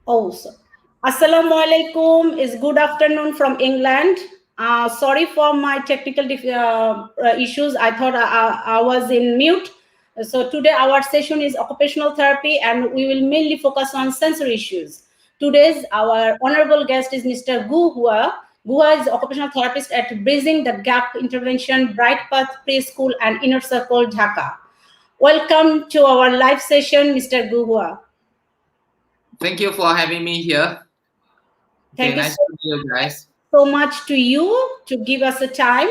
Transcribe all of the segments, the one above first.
Also, Assalamu alaikum is good afternoon from England. Sorry for my technical issues. I thought I was in mute. So today our session is occupational therapy, and we will mainly focus on sensory issues. Today's our honorable guest is Mr. GUO HUA. GUO is occupational therapist at Bridging the Gap Intervention, Bright Path Preschool and Inner Circle, Dhaka. Welcome to our live session, Mr. GUO HUA. Thank you for having me here. Thank you nice to meet you guys. So much to you to give us a time.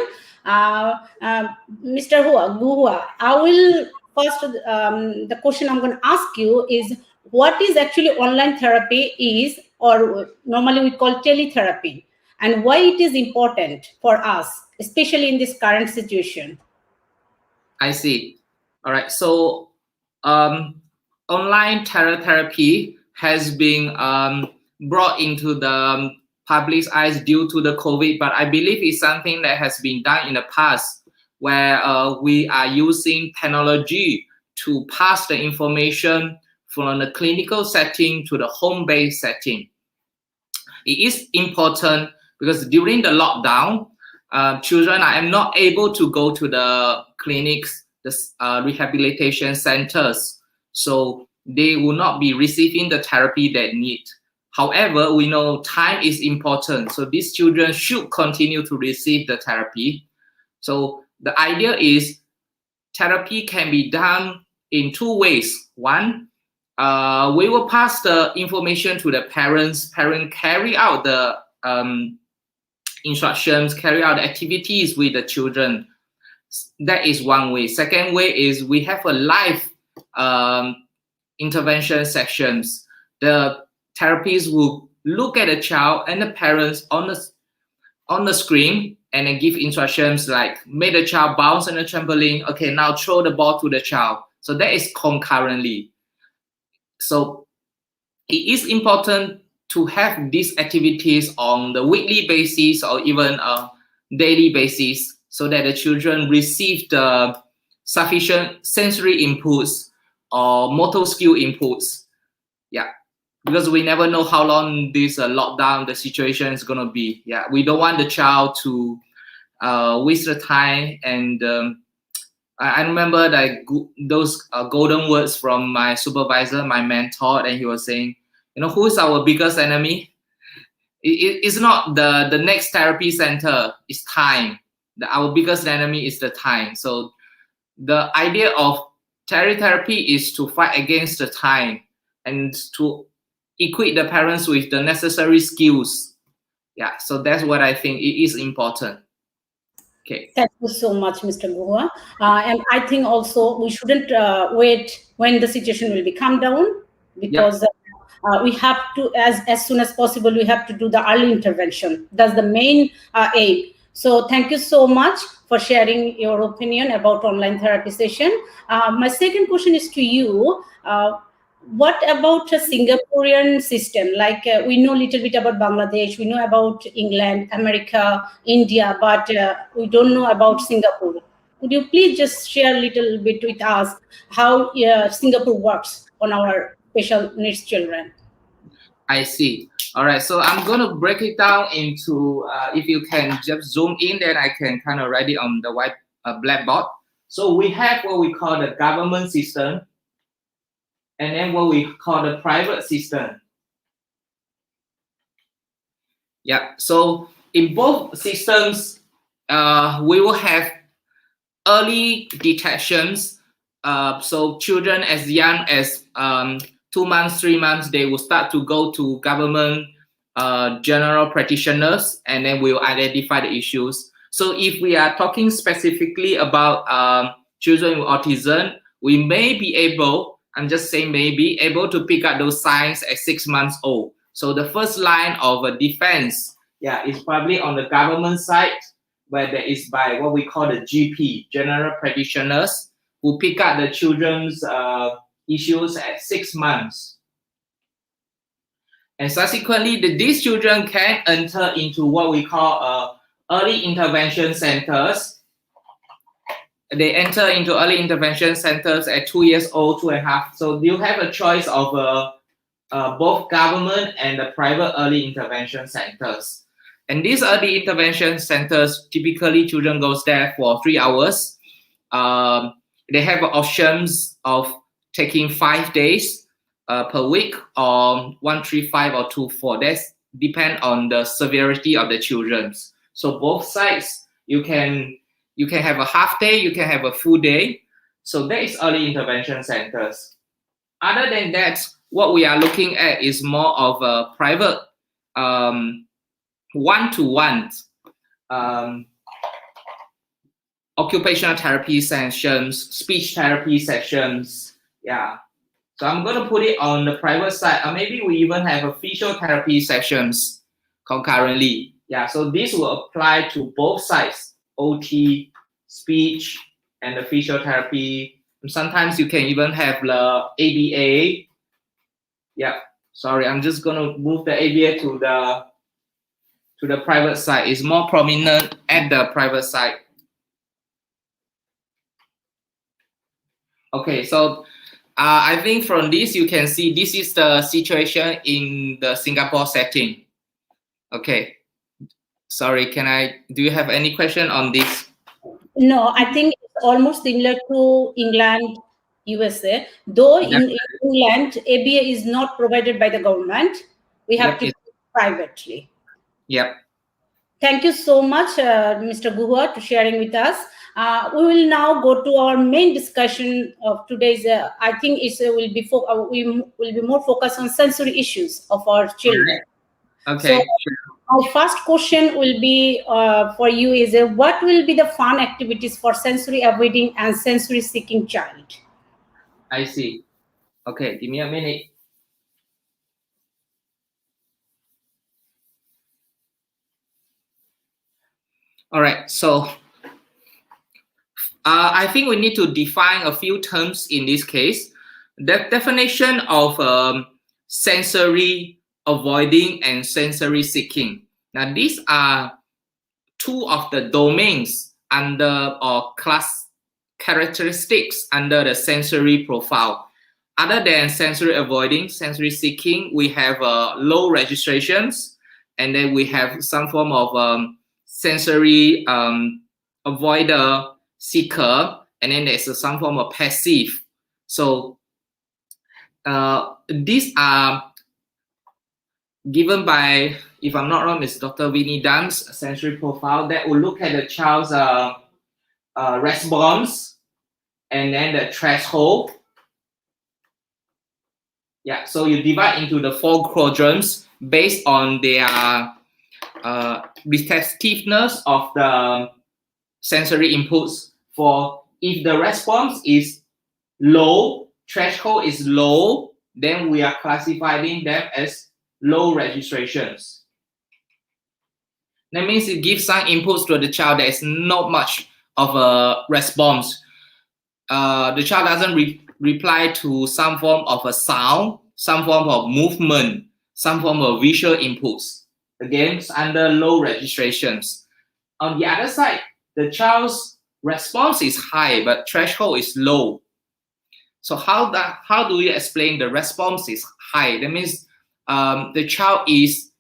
Mr. GUO HUA, I will first, the question I'm going to ask you is, what is actually online therapy is, or normally we call teletherapy, and why it is important for us, especially in this current situation? I see. All right. So online teletherapy has been brought into the public's eyes due to the COVID, but I believe it's something that has been done in the past, where we are using technology to pass the information from the clinical setting to the home-based setting. It is important because during the lockdown, children are not able to go to the clinics, the rehabilitation centers, so they will not be receiving the therapy they need. However, we know time is important, so these children should continue to receive the therapy. So the idea is therapy can be done in two ways. One, we will pass the information to the parents. Parents carry out the instructions, carry out the activities with the children. That is one way. Second way is we have a live intervention sections. The therapists will look at the child and the parents on the screen and then give instructions like make the child bounce on the trampoline. Okay, now throw the ball to the child. So that is concurrently. So it is important to have these activities on the weekly basis or even a daily basis, so that the children receive the sufficient sensory inputs or motor skill inputs. Yeah, because we never know how long this lockdown, the situation is going to be. Yeah, we don't want the child to waste the time. And I remember those golden words from my supervisor, my mentor, and he was saying, who is our biggest enemy? It's not the next therapy center, it's time. Our biggest enemy is the time. So the idea of teletherapy is to fight against the time and to equip the parents with the necessary skills. Yeah, so that's what I think it is important. Okay. Thank you so much, Mr. GUO. And I think also we shouldn't wait when the situation will be calm down, because we have to, as soon as possible, we have to do the early intervention. That's the main aim. So thank you so much for sharing your opinion about online therapy session. My second question is to you. What about a Singaporean system? Like we know a little bit about Bangladesh, we know about England, America, India, but we don't know about Singapore. Could you please just share a little bit with us how Singapore works on our special needs children? I see. All right, so I'm going to break it down into, if you can just zoom in, then I can kind of write it on the white blackboard. So we have what we call the government system, and then what we call the private system. Yeah, so in both systems, we will have early detections. So children as young as 2 months, 3 months, they will start to go to government general practitioners, and then we'll identify the issues. So if we are talking specifically about children with autism, we may be able, I'm just saying maybe, able to pick up those signs at 6 months old. So the first line of defense, is probably on the government side, where there is by what we call the GP, general practitioners, who pick up the children's issues at 6 months. And subsequently, these children can enter into what we call early intervention centers. They enter into early intervention centers at 2 years old, 2.5. So you have a choice of both government and the private early intervention centers. And these early intervention centers, typically children goes there for 3 hours. They have options of taking 5 days per week, or 1, 3, 5, or 2, 4. That's depend on the severity of the children. So both sides, you can have a half day, you can have a full day. So that is early intervention centers. Other than that, what we are looking at is more of a private one-to-one occupational therapy sessions, speech therapy sessions. Yeah. So I'm going to put it on the private side. Or maybe we even have a physiotherapy sessions concurrently. Yeah. So this will apply to both sides, OT, speech, and the physiotherapy. And sometimes you can even have the ABA. Yeah. Sorry, I'm just going to move the ABA to the private side. It's more prominent at the private side. Okay, so I think from this you can see this is the situation in the Singapore setting. Okay, sorry, do you have any question on this? No, I think it's almost similar to England, USA. Though in England, ABA is not provided by the government. We have to do it privately. Yep. Thank you so much, Mr. Guha, to sharing with us. We will now go to our main discussion of today's. I think we will be more focused on sensory issues of our children. Okay. So, our first question will be for you is what will be the fun activities for sensory avoiding and sensory seeking child? I see. Okay, give me a minute. All right, so I think we need to define a few terms in this case. The definition of sensory avoiding and sensory seeking. Now, these are two of the domains under or class characteristics under the sensory profile. Other than sensory avoiding, sensory seeking, we have low registrations, and then we have some form of sensory avoider, seeker, and then there's some form of passive. So these are given by, if I'm not wrong, it's Dr. Vinnie Dunn's sensory profile that will look at the child's response and then the threshold. Yeah, so you divide into the 4 quadrants based on their receptiveness of the sensory inputs. For if the response is low, threshold is low, then we are classifying them as low registrations. That means it gives some inputs to the child. There is not much of a response. The child doesn't reply to some form of a sound, some form of movement, some form of visual inputs. Again, it's under low registrations. On the other side, the child's response is high, but threshold is low. So how do we explain the response is high? That means the child is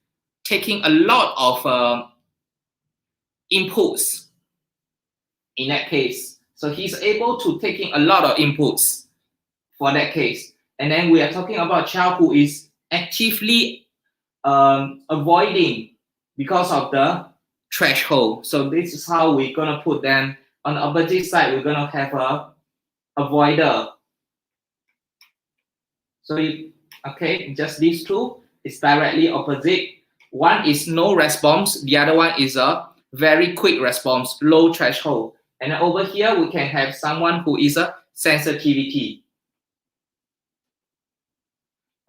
taking a lot of inputs in that case. So he's able to taking a lot of inputs for that case. And then we are talking about a child who is actively avoiding because of the threshold. So this is how we're going to put them. On the opposite side, we're going to have a avoider. So, just these two is directly opposite. One is no response. The other one is a very quick response, low threshold. And then over here, we can have someone who is a sensitivity.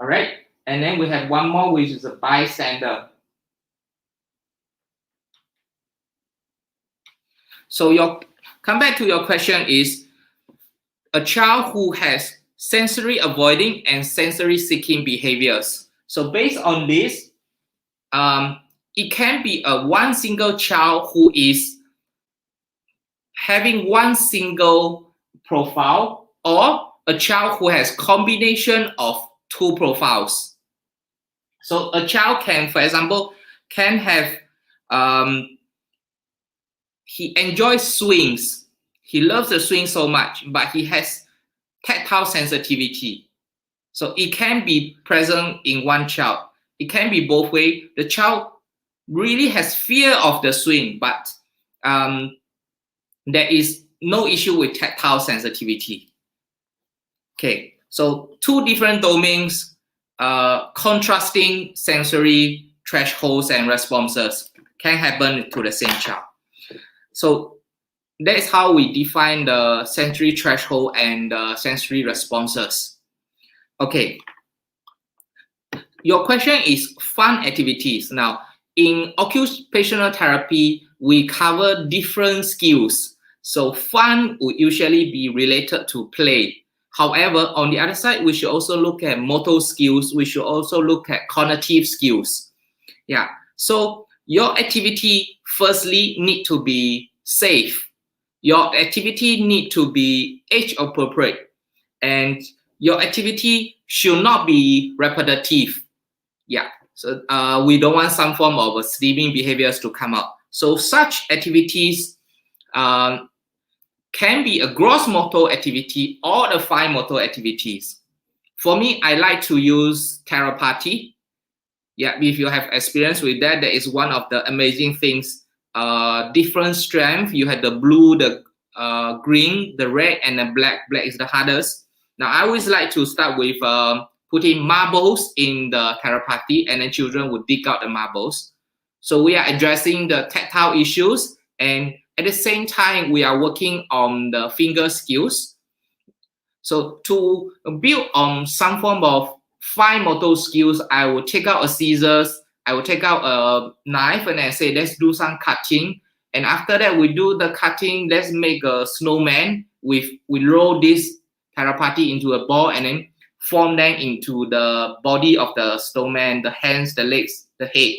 All right. And then we have one more, which is a bystander. So come back to your question is a child who has sensory avoiding and sensory seeking behaviors. So based on this, it can be one single child who is having one single profile, or a child who has combination of 2 profiles. So a child can, for example, can have, he enjoys swings. He loves the swing so much, but he has tactile sensitivity. So it can be present in one child. It can be both ways. The child really has fear of the swing, but there is no issue with tactile sensitivity. Okay, so two different domains, contrasting sensory thresholds and responses can happen to the same child. So that's how we define the sensory threshold and the sensory responses. Okay. Your question is fun activities. Now, in occupational therapy, we cover different skills. So fun would usually be related to play. However, on the other side, we should also look at motor skills. We should also look at cognitive skills. Yeah. So your activity firstly need to be safe. Your activity need to be age appropriate. And your activity should not be repetitive. Yeah, so we don't want some form of sleeping behaviors to come out. So such activities can be a gross motor activity or the fine motor activities. For me, I like to use therapy. Yeah, if you have experience with that, that is one of the amazing things. Different strength. You have the blue, the green, the red, and the black. Black is the hardest. Now, I always like to start with putting marbles in the therapy, and then children would dig out the marbles. So we are addressing the tactile issues, and at the same time, we are working on the finger skills. So to build on some form of fine motor skills, I will take out a scissors, I will take out a knife, and I say, let's do some cutting. And after that, we do the cutting, let's make a snowman. We roll this therapy into a ball and then form them into the body of the snowman, the hands, the legs, the head.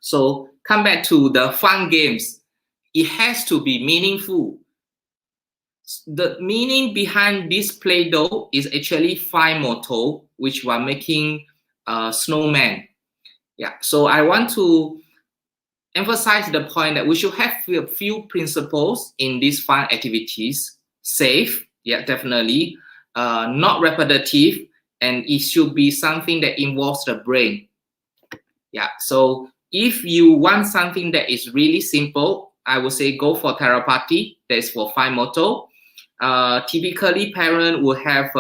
So come back to the fun games. It has to be meaningful. The meaning behind this Play-Doh is actually fine motor, which we are making a snowman. Yeah, so I want to emphasize the point that we should have a few principles in these fun activities. Safe, yeah, definitely. Not repetitive, and it should be something that involves the brain. Yeah, so if you want something that is really simple, I would say go for therapy. That is for fine motor. Typically, parents will have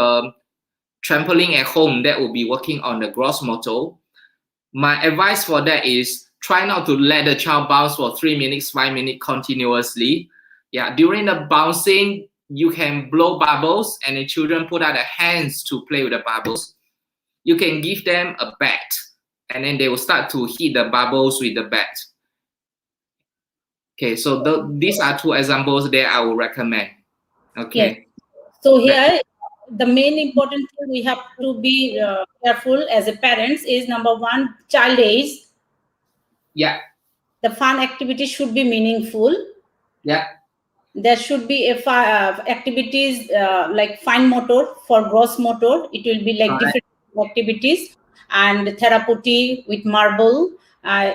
trampoline at home that will be working on the gross motor. My advice for that is try not to let the child bounce for 3 minutes, 5 minutes continuously. Yeah, during the bouncing, you can blow bubbles and the children put out their hands to play with the bubbles. You can give them a bat and then they will start to hit the bubbles with the bat. Okay, so these are two examples that I will recommend. Okay. Yes. So here, the main important thing we have to be careful as a parents is number one, child age. Yeah. The fun activity should be meaningful. Yeah. There should be activities like fine motor for gross motor. It will be like different activities, and therapy with marble.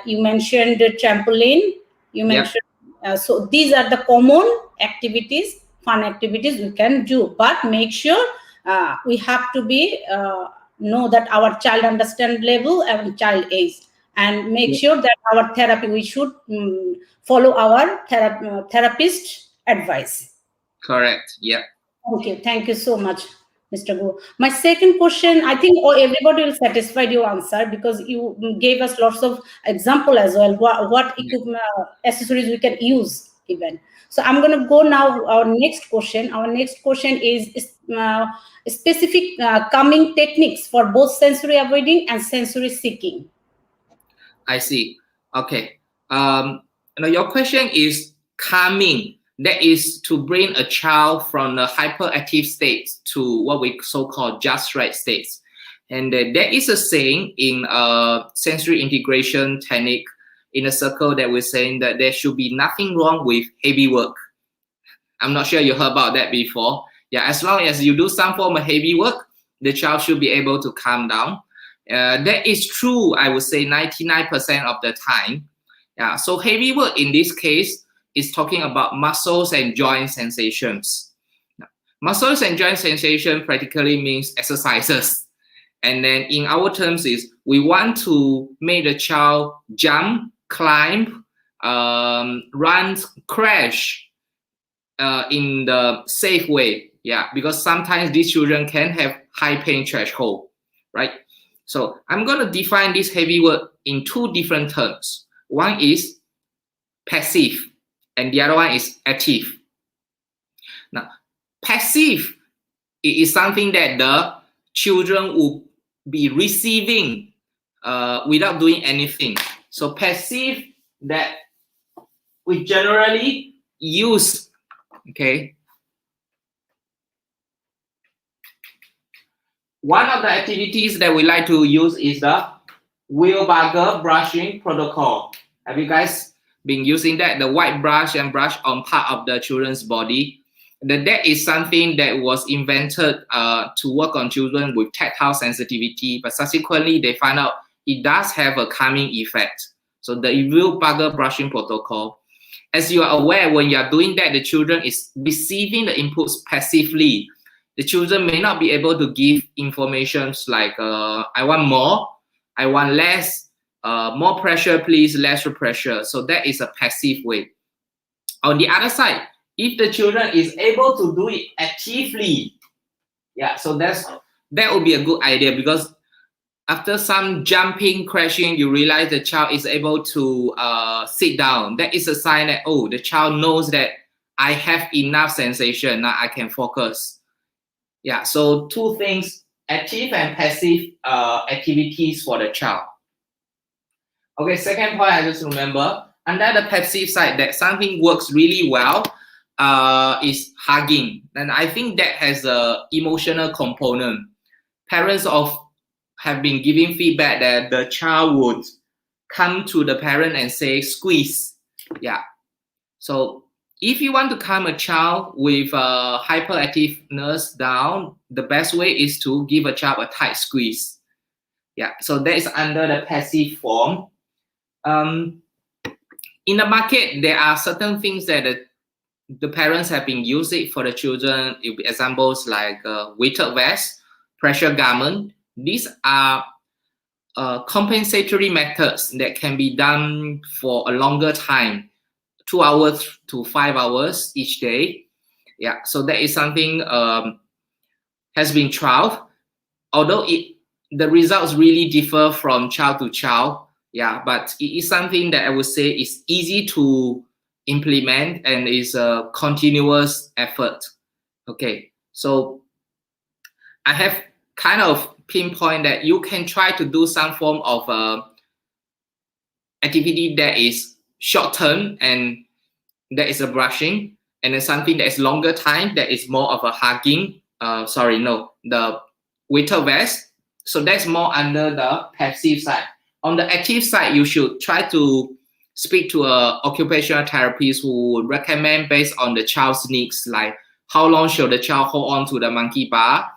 You mentioned the trampoline. You mentioned so these are the common activities, fun activities we can do. But make sure we have to be know that our child understand level and child age, and make sure that our therapy we should follow our therapist advice. Correct. Yeah. Thank you so much, Mr. Go. My second question, I think everybody will satisfy your answer because you gave us lots of example as well. What equipment, accessories we can use even. So I'm going to go now. Our next question. Our next question is specific calming techniques for both sensory avoiding and sensory seeking. I see. Okay. Now your question is calming. That is to bring a child from the hyperactive state to what we so-called just right states. And there is a saying in sensory integration technique in a circle that we're saying that there should be nothing wrong with heavy work. I'm not sure you heard about that before. Yeah, as long as you do some form of heavy work, the child should be able to calm down. That is true, I would say 99% of the time. Yeah, so heavy work in this case is talking about muscles and joint sensations. Now, muscles and joint sensation practically means exercises. And then in our terms is we want to make the child jump, climb, run, crash in the safe way. Yeah, because sometimes these children can have high pain threshold, right? So I'm going to define this heavy work in two different terms. One is passive and the other one is active. Now, passive is something that the children will be receiving without doing anything. So passive that we generally use, okay? One of the activities that we like to use is the wheelbarrow brushing protocol. Have you guys been using that? The white brush and brush on part of the children's body. That is something that was invented to work on children with tactile sensitivity, but subsequently they found out it does have a calming effect. So the wheelbarrow brushing protocol. As you are aware, when you are doing that, the children is receiving the inputs passively. The children may not be able to give informations like, I want more, I want less, more pressure, please, less pressure. So that is a passive way. On the other side, if the children is able to do it actively, yeah, so that would be a good idea, because after some jumping, crashing, you realize the child is able to sit down. That is a sign that, oh, the child knows that I have enough sensation, now I can focus. Yeah, so two things, active and passive activities for the child. Okay, second point, I just remember, under the passive side, that something works really well is hugging. And I think that has an emotional component. Parents have been giving feedback that the child would come to the parent and say, squeeze. Yeah. So if you want to calm a child with hyperactiveness down, the best way is to give a child a tight squeeze. Yeah, so that is under the passive form. In the market, there are certain things that the parents have been using for the children. Examples like weighted vest, pressure garment. These are compensatory methods that can be done for a longer time, 2 hours to 5 hours each day. Yeah, so that is something has been tried, although the results really differ from child to child. Yeah, but it is something that I would say is easy to implement and is a continuous effort. Okay, so I have kind of pinpoint that you can try to do some form of activity that is short term and that is a brushing, and then something that is longer time that is more of a hugging. The weighted vest. So that's more under the passive side. On the active side, you should try to speak to an occupational therapist who would recommend based on the child's needs, like how long should the child hold on to the monkey bar,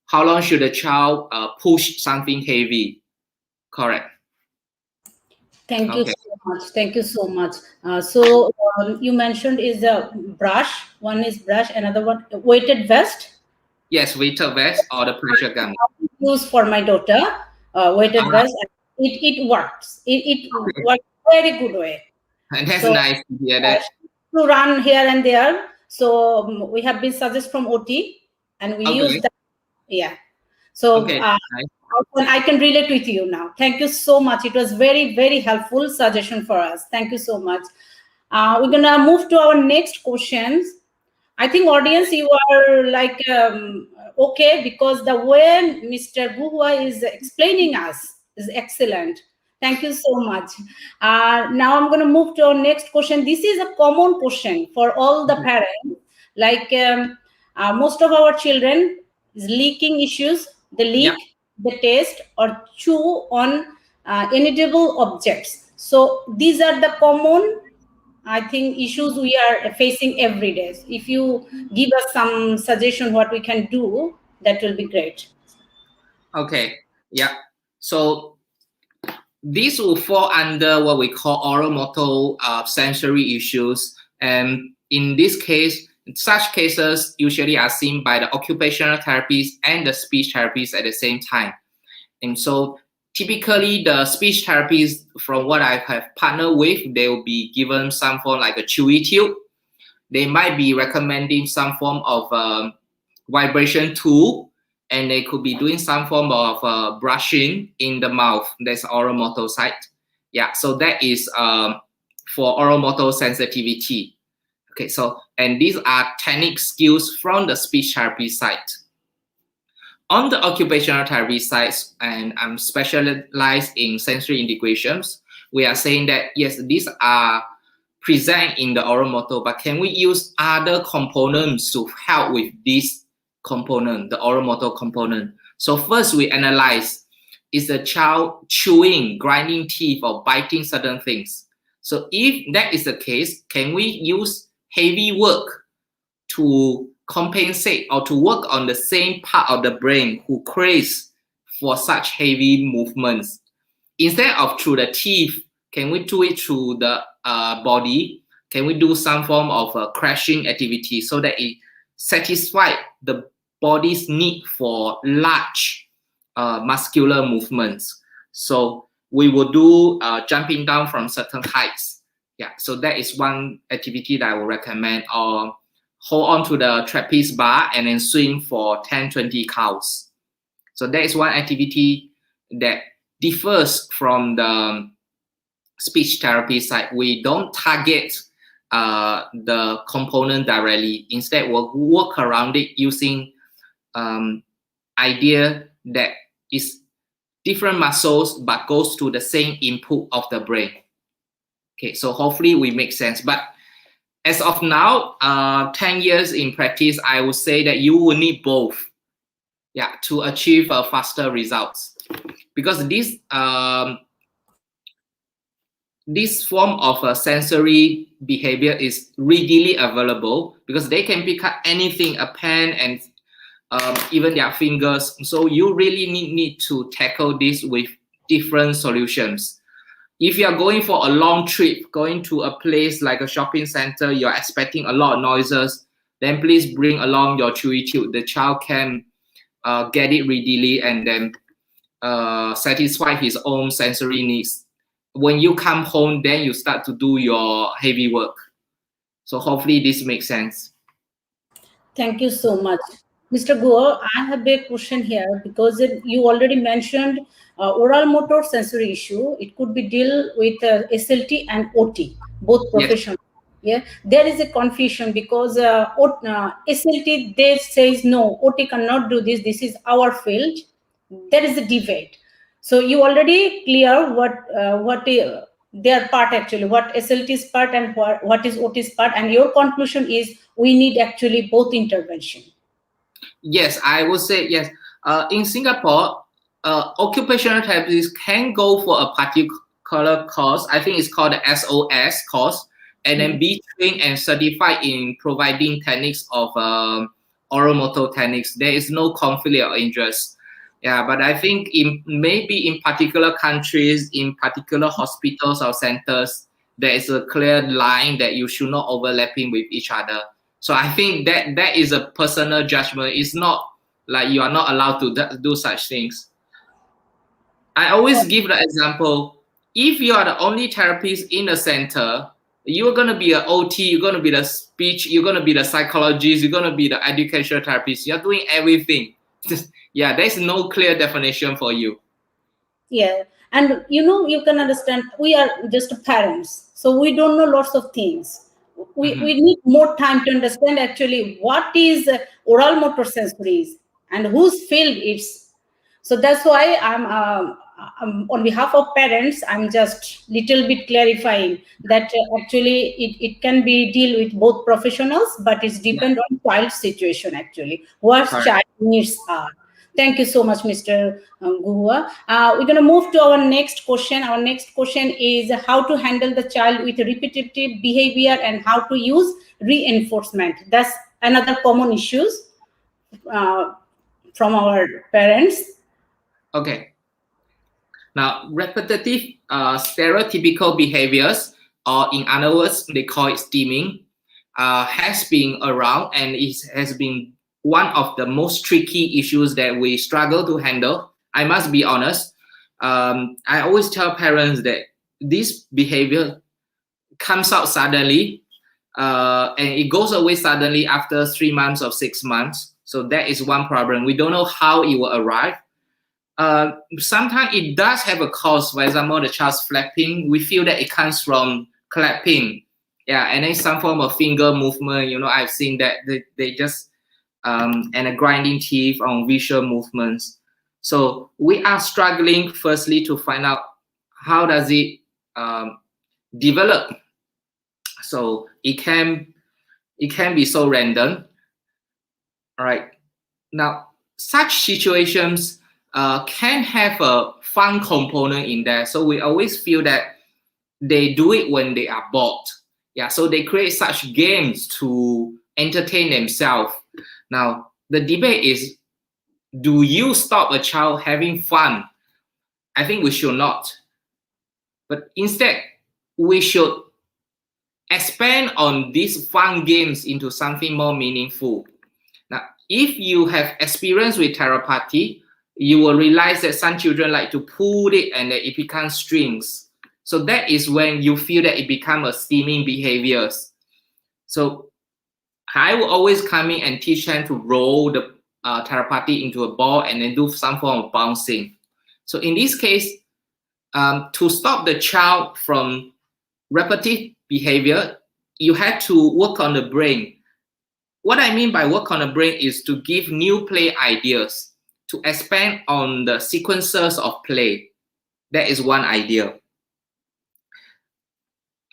how long should the child push something heavy. Correct. Thank you so much. Thank you so much. So you mentioned is a brush. One is brush, another one weighted vest. Yes, weighted vest or the pressure gun. Use for my daughter weighted vest. It works. It works very good way. And that's so nice to hear that. To run here and there. So we have been suggested from OT, and we use that. Yeah. So nice. I can relate with you now. Thank you so much. It was very, very helpful suggestion for us. Thank you so much. We're gonna move to our next questions. I think audience, you are like okay, because the way Mr. GUO HUA is explaining us is excellent. Thank you so much. Now I'm going to move to our next question. This is a common question for all the parents. Like most of our children is leaking issues. They leak, they taste or chew on inedible objects. So these are the common, I think, issues we are facing every day. So if you give us some suggestion what we can do, that will be great. Okay. Yeah. So these will fall under what we call oral motor sensory issues. And in this case, such cases usually are seen by the occupational therapist and the speech therapist at the same time. And so typically the speech therapist, from what I have partnered with, they will be given some form like a chewy tube. They might be recommending some form of vibration tool, and they could be doing some form of brushing in the mouth. That's oral motor side. Yeah, so that is for oral motor sensitivity. Okay, so, and these are technique skills from the speech therapy side. On the occupational therapy side, and I'm specialized in sensory integrations, we are saying that, yes, these are present in the oral motor, but can we use other components to help with this component, the oral motor component? So first we analyze, is the child chewing, grinding teeth, or biting certain things? So if that is the case, can we use heavy work to compensate or to work on the same part of the brain who craves for such heavy movements? Instead of through the teeth, can we do it through the body? Can we do some form of crashing activity so that it satisfies the body's need for large muscular movements? So we will do jumping down from certain heights. Yeah, so that is one activity that I will recommend. Or hold on to the trapeze bar and then swing for 10-20 counts. So that is one activity that differs from the speech therapy side. We don't target the component directly. Instead, we'll work around it using idea that is different muscles but goes to the same input of the brain. Okay, so hopefully we make sense. But as of now, 10 years in practice, I would say that you will need both, yeah, to achieve faster results. Because this form of sensory behavior is readily available, because they can pick up anything, a pen, and even their fingers. So you really need to tackle this with different solutions. If you are going for a long trip, going to a place like a shopping center, you're expecting a lot of noises, then please bring along your chewy tube. The child can get it readily and then satisfy his own sensory needs. When you come home, then you start to do your heavy work. So hopefully this makes sense. Thank you so much. Mr. GUO, I have a question here, because you already mentioned oral motor sensory issue. It could be deal with SLT and OT, both professional. Yes. Yeah, there is a confusion, because SLT, they says no, OT cannot do this. This is our field. There is a debate. So you already clear what their part actually, what SLT's part and what is OT's part, and your conclusion is we need actually both intervention. Yes, I would say yes. In Singapore, occupational therapists can go for a particular course. I think it's called the SOS course, and then be trained and certified in providing techniques of oral motor techniques. There is no conflict of interest. Yeah, but I think maybe in particular countries, in particular hospitals or centers, there is a clear line that you should not overlapping with each other. So I think that is a personal judgment. It's not like you are not allowed to do such things. I always give the example, if you are the only therapist in the center, you're going to be an OT, you're going to be the speech, you're going to be the psychologist, you're going to be the educational therapist. You're doing everything. Yeah, there's no clear definition for you. Yeah, and you can understand, we are just parents, so we don't know lots of things. We need more time to understand actually what is oral motor sensories and whose field it's. So that's why I'm on behalf of parents, I'm just little bit clarifying that actually it can be deal with both professionals, but it's depend on child situation actually, what child needs are. Thank you so much, Mr. GUO. We're going to move to our next question. Our next question is how to handle the child with repetitive behavior and how to use reinforcement. That's another common issues from our parents. Okay. Now, repetitive stereotypical behaviors, or in other words, they call it steaming, has been around, and it has been one of the most tricky issues that we struggle to handle. I must be honest. I always tell parents that this behavior comes out suddenly, and it goes away suddenly after 3 months or 6 months. So that is one problem. We don't know how it will arrive. Sometimes it does have a cause. For example, the child's flapping. We feel that it comes from clapping. Yeah, and then some form of finger movement. You know, I've seen that they just and a grinding teeth on visual movements. So we are struggling firstly to find out how does it develop. So it can be so random. All right. Now, such situations can have a fun component in there. So we always feel that they do it when they are bored. Yeah. So they create such games to entertain themselves. Now, the debate is, do you stop a child having fun? I think we should not. But instead, we should expand on these fun games into something more meaningful. Now, if you have experience with therapy, you will realize that some children like to pull it and that it becomes strings. So that is when you feel that it becomes a steaming behaviors. So I will always come in and teach them to roll the therapy into a ball and then do some form of bouncing. So in this case, to stop the child from repetitive behavior, you have to work on the brain. What I mean by work on the brain is to give new play ideas, to expand on the sequences of play. That is one idea.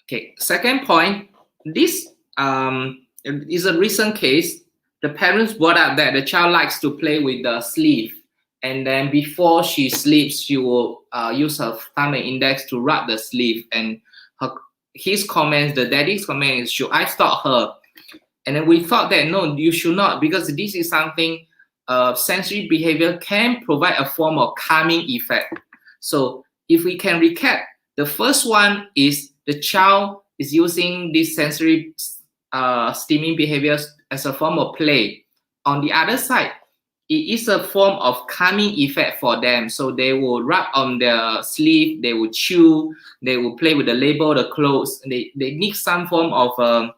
Okay, second point, this is a recent case. The parents brought up that the child likes to play with the sleeve, and then before she sleeps, she will use her thumb and index to rub the sleeve. And his comments, the daddy's comment is, should I stop her? And then we thought that no, you should not, because this is something, sensory behavior can provide a form of calming effect. So if we can recap, the first one is the child is using these sensory steaming behaviors as a form of play. On the other side, it is a form of calming effect for them. So they will rub on their sleeve, they will chew, they will play with the label, the clothes. They need some form of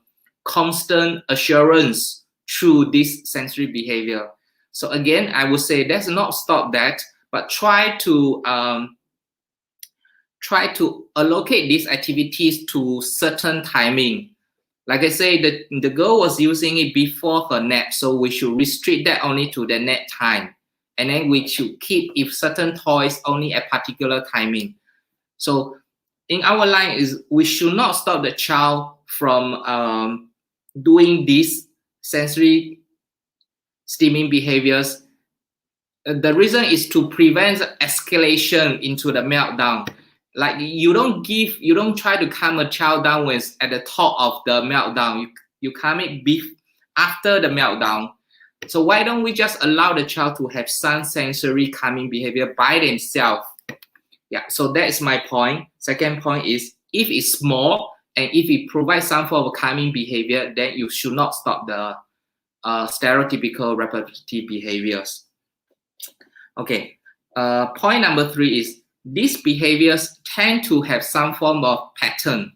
constant assurance through this sensory behavior. So again, I would say let's not stop that, but try to allocate these activities to certain timing. Like I say, the girl was using it before her nap, so we should restrict that only to the nap time. And then we should keep if certain toys only at particular timing. So in our line is we should not stop the child from doing these sensory steaming behaviors. The reason is to prevent escalation into the meltdown. Like you don't try to calm a child down when it's at the top of the meltdown. You calm it after the meltdown. So why don't we just allow the child to have some sensory calming behavior by themselves? Yeah, so that is my point. Second point is, if it's small and if it provides some form of calming behavior, then you should not stop the stereotypical repetitive behaviors. Okay, point number 3 is, these behaviors tend to have some form of pattern.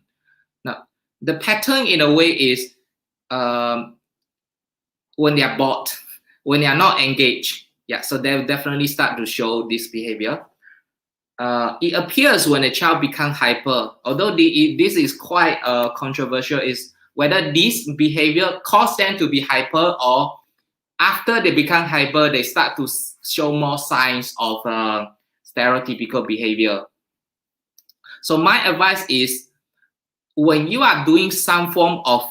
Now, the pattern in a way is when they are bored, when they are not engaged. Yeah, so they'll definitely start to show this behavior. It appears when a child becomes hyper, although this is quite controversial, is whether this behavior causes them to be hyper, or after they become hyper, they start to show more signs of stereotypical behavior. So my advice is, when you are doing some form of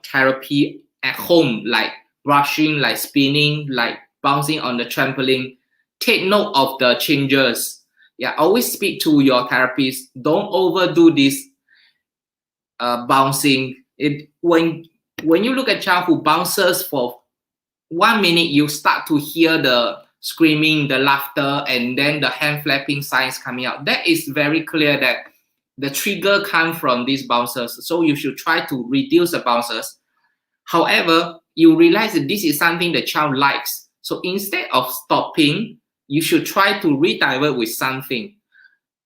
therapy at home, like brushing, like spinning, like bouncing on the trampoline, take note of the changes. Yeah, always speak to your therapist. Don't overdo this bouncing. When you look at a child who bounces for 1 minute, you start to hear the screaming, the laughter, and then the hand flapping signs coming out. That is very clear that the trigger comes from these bouncers. So you should try to reduce the bouncers. However, you realize that this is something the child likes. So instead of stopping, you should try to redivert with something.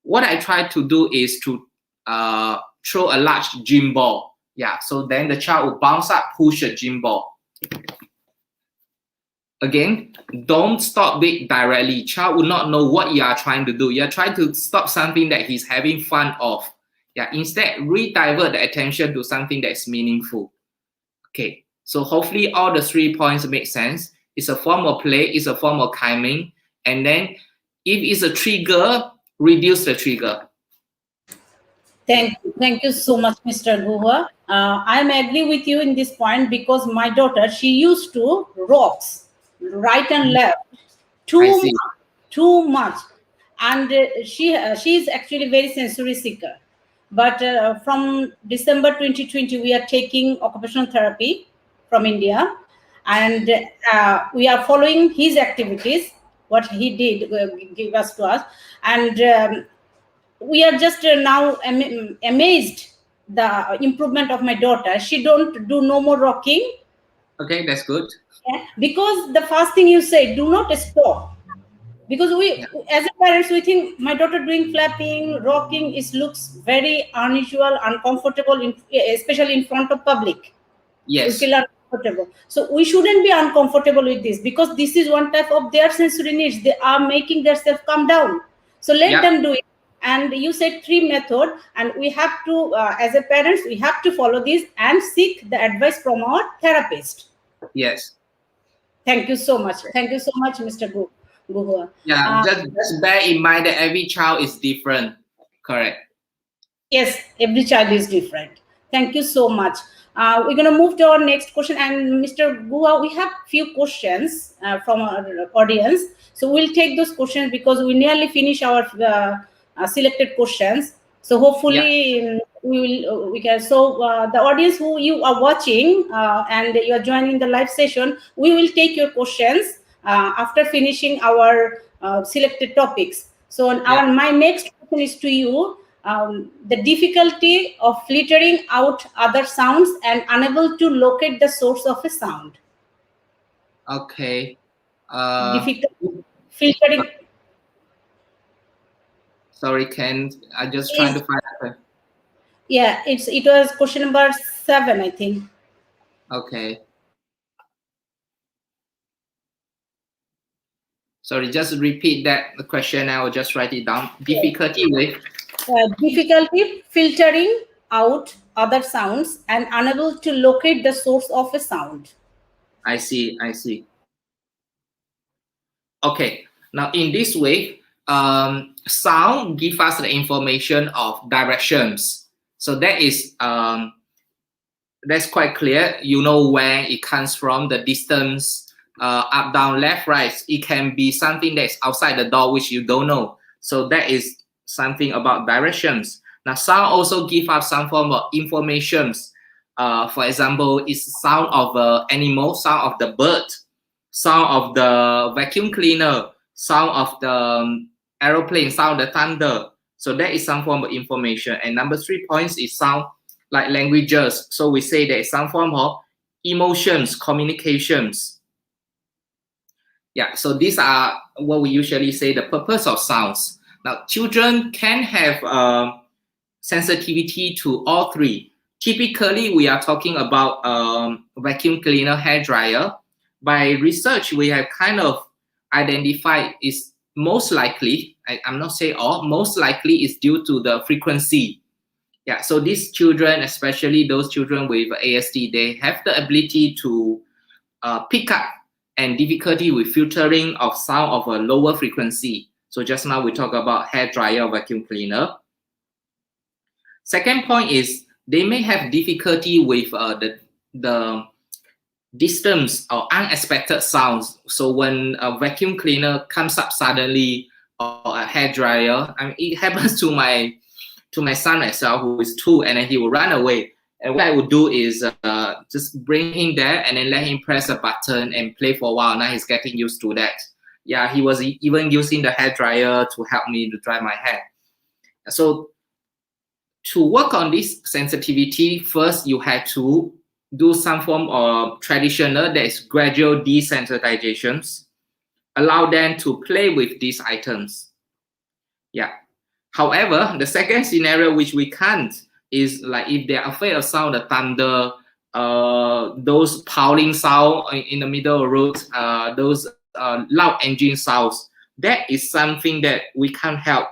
What I try to do is to throw a large gym ball. Yeah, so then the child will bounce up, push a gym ball. Again, don't stop it directly. Child will not know what you are trying to do. You are trying to stop something that he's having fun of. Yeah, instead, redivert the attention to something that's meaningful. Okay, so hopefully all the 3 points make sense. It's a form of play, it's a form of calming. And then if it's a trigger, reduce the trigger. Thank you so much, Mr. GUO HUA. I am agree with you in this point because my daughter, she used to rocks right and left too much, and she is actually very sensory seeker. But from December 2020, we are taking occupational therapy from India, and we are following his activities, what he did give us to us, and we are just now amazed the improvement of my daughter. She don't do no more rocking. Okay, that's good. Yeah, because the first thing you say, do not stop. Because we, as a parents, we think my daughter doing flapping, rocking, looks very unusual, uncomfortable, especially in front of public. Yes. We feel uncomfortable. So we shouldn't be uncomfortable with this because this is one type of their sensory needs. They are making themselves calm down. So let them do it. And you said 3 method, and we have to, as a parents, we have to follow this and seek the advice from our therapist. Yes. Thank you so much. Thank you so much, Mr. GUO HUA. Yeah, just bear in mind that every child is different. Correct. Yes, every child is different. Thank you so much. We're going to move to our next question. And Mr. GUO, we have few questions from our audience. So we'll take those questions because we nearly finish our selected questions. So hopefully we can. So the audience who you are watching and you are joining the live session, we will take your questions after finishing our selected topics. So my next question is to you. The difficulty of filtering out other sounds and unable to locate the source of a sound. Okay. Difficult filtering. Sorry, Ken. I just trying to find out. Yeah, it was question number 7, I think. Okay. Sorry, just repeat that question. I will just write it down. Difficulty with difficulty filtering out other sounds and unable to locate the source of a sound. I see. Okay. Now, in this way, sound give us the information of directions. So that is that's quite clear. You know where it comes from, the distance, up, down, left, right. It can be something that's outside the door which you don't know. So that is something about directions. Now, sound also give us some form of informations. For example, it's sound of the animal, sound of the bird, sound of the vacuum cleaner, sound of the aeroplane, sound of the thunder. So that is some form of information. And number 3 points is sound like languages. So we say there is some form of emotions, communications. Yeah, so these are what we usually say the purpose of sounds. Now, children can have sensitivity to all 3. Typically, we are talking about vacuum cleaner, hair dryer. By research, we have kind of identified is most likely, I'm not saying all, most likely is due to the frequency. Yeah, so these children, especially those children with ASD, they have the ability to pick up and difficulty with filtering of sound of a lower frequency. So just now we talk about hair dryer or vacuum cleaner. Second point is they may have difficulty with the distance or unexpected sounds. So when a vacuum cleaner comes up suddenly or a hair dryer, I mean, it happens to my son as well, who is 2, and then he will run away. And what I would do is just bring him there and then let him press a button and play for a while. Now he's getting used to that. Yeah, he was even using the hair dryer to help me to dry my hair. So to work on this sensitivity, first you had to do some form of traditional, that is gradual desensitizations, allow them to play with these items. Yeah. However, the second scenario which we can't is like if they're afraid of sound, the thunder, those powering sound in the middle of the road, those loud engine sounds. That is something that we can't help.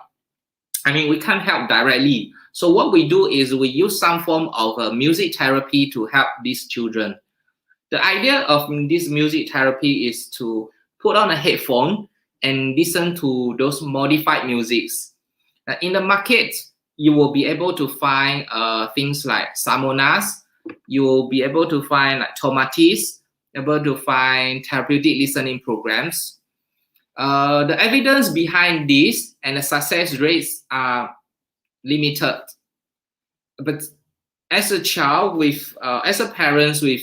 I mean, we can't help directly. So what we do is we use some form of music therapy to help these children. The idea of this music therapy is to put on a headphone and listen to those modified musics. In the market, you will be able to find things like Samonas. You will be able to find like Tomatis, able to find therapeutic listening programs. The evidence behind this and the success rates are limited. But as a child with, as a parent with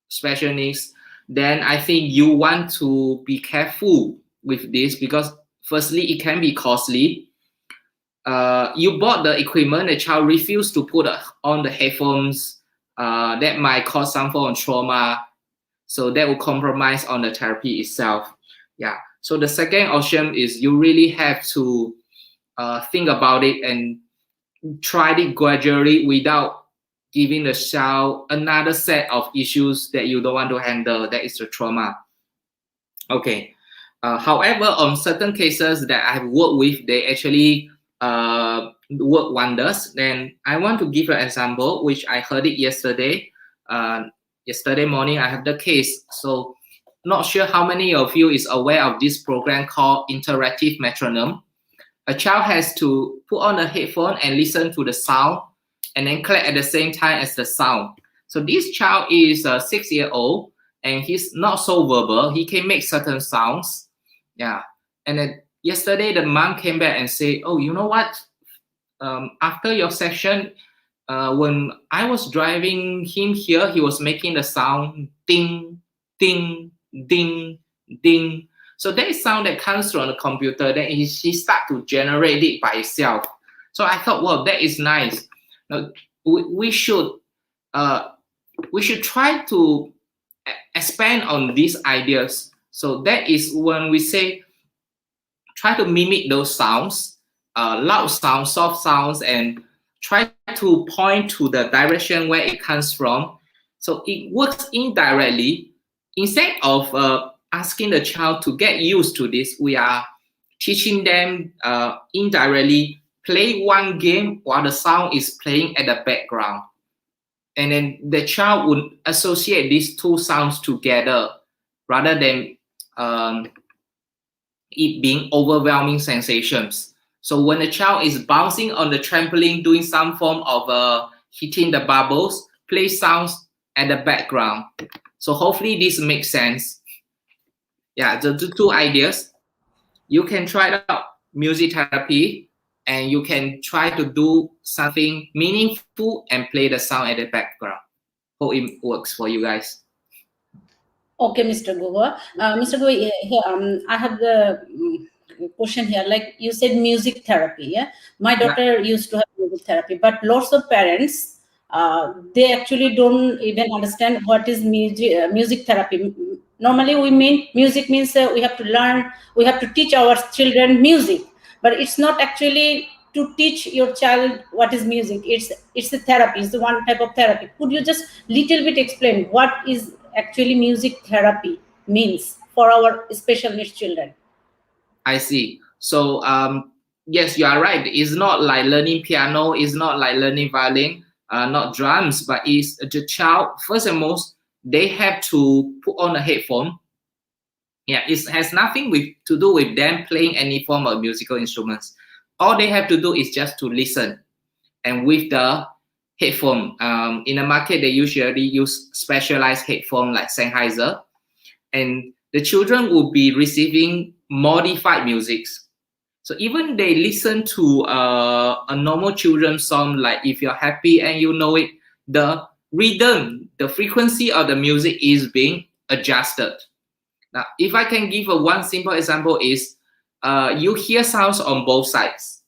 special needs, then I think you want to be careful with this because firstly, it can be costly. You bought the equipment, the child refused to put on the headphones, that might cause some form of trauma. So that will compromise on the therapy itself. Yeah. So the second option is you really have to think about it and try it gradually without giving the child another set of issues that you don't want to handle. That is the trauma. Okay. However, on certain cases that I've worked with, they actually work wonders. Then I want to give an example, which I heard it yesterday. Yesterday morning, I have the case. So not sure how many of you is aware of this program called interactive metronome. A child has to put on a headphone and listen to the sound and then clap at the same time as the sound. So this child is 6-year-old and he's not so verbal. He can make certain sounds. Yeah. And then yesterday the mom came back and said, oh, you know what? After your session, when I was driving him here, he was making the sound ding, ding, ding, ding. So that is sound that comes from the computer. Then he start to generate it by itself. So I thought, well, that is nice. Now, we should try to expand on these ideas. So that is when we say try to mimic those sounds, loud sounds, soft sounds, and try to point to the direction where it comes from. So it works indirectly. Instead of asking the child to get used to this, we are teaching them indirectly, play one game while the sound is playing at the background. And then the child would associate these two sounds together rather than it being overwhelming sensations. So when the child is bouncing on the trampoline, doing some form of hitting the bubbles, play sounds at the background. So hopefully this makes sense. Yeah, the two ideas. You can try out music therapy and you can try to do something meaningful and play the sound at the background. Hope it works for you guys. Okay, Mr. Goa. Mr. Goa, here, I have the question here. Like you said, music therapy. Yeah, my daughter used to have music therapy, but lots of parents they actually don't even understand what is music therapy. Normally, we mean music means we have to learn, we have to teach our children music, but it's not actually to teach your child what is music. It's a therapy. It's the one type of therapy. Could you just little bit explain what is actually music therapy means for our special needs children? I see. So yes, you are right. It's not like learning piano. It's not like learning violin. Not drums, but it's the child. First and most, they have to put on a headphone. Yeah, it has nothing to do with them playing any form of musical instruments. All they have to do is just to listen, and with the headphone, in the market they usually use specialized headphone like Sennheiser, and the children will be receiving modified musics. So even they listen to a normal children's song, like If You're Happy and You Know It, the rhythm, the frequency of the music is being adjusted. Now, if I can give one simple example is, you hear sounds on both sides.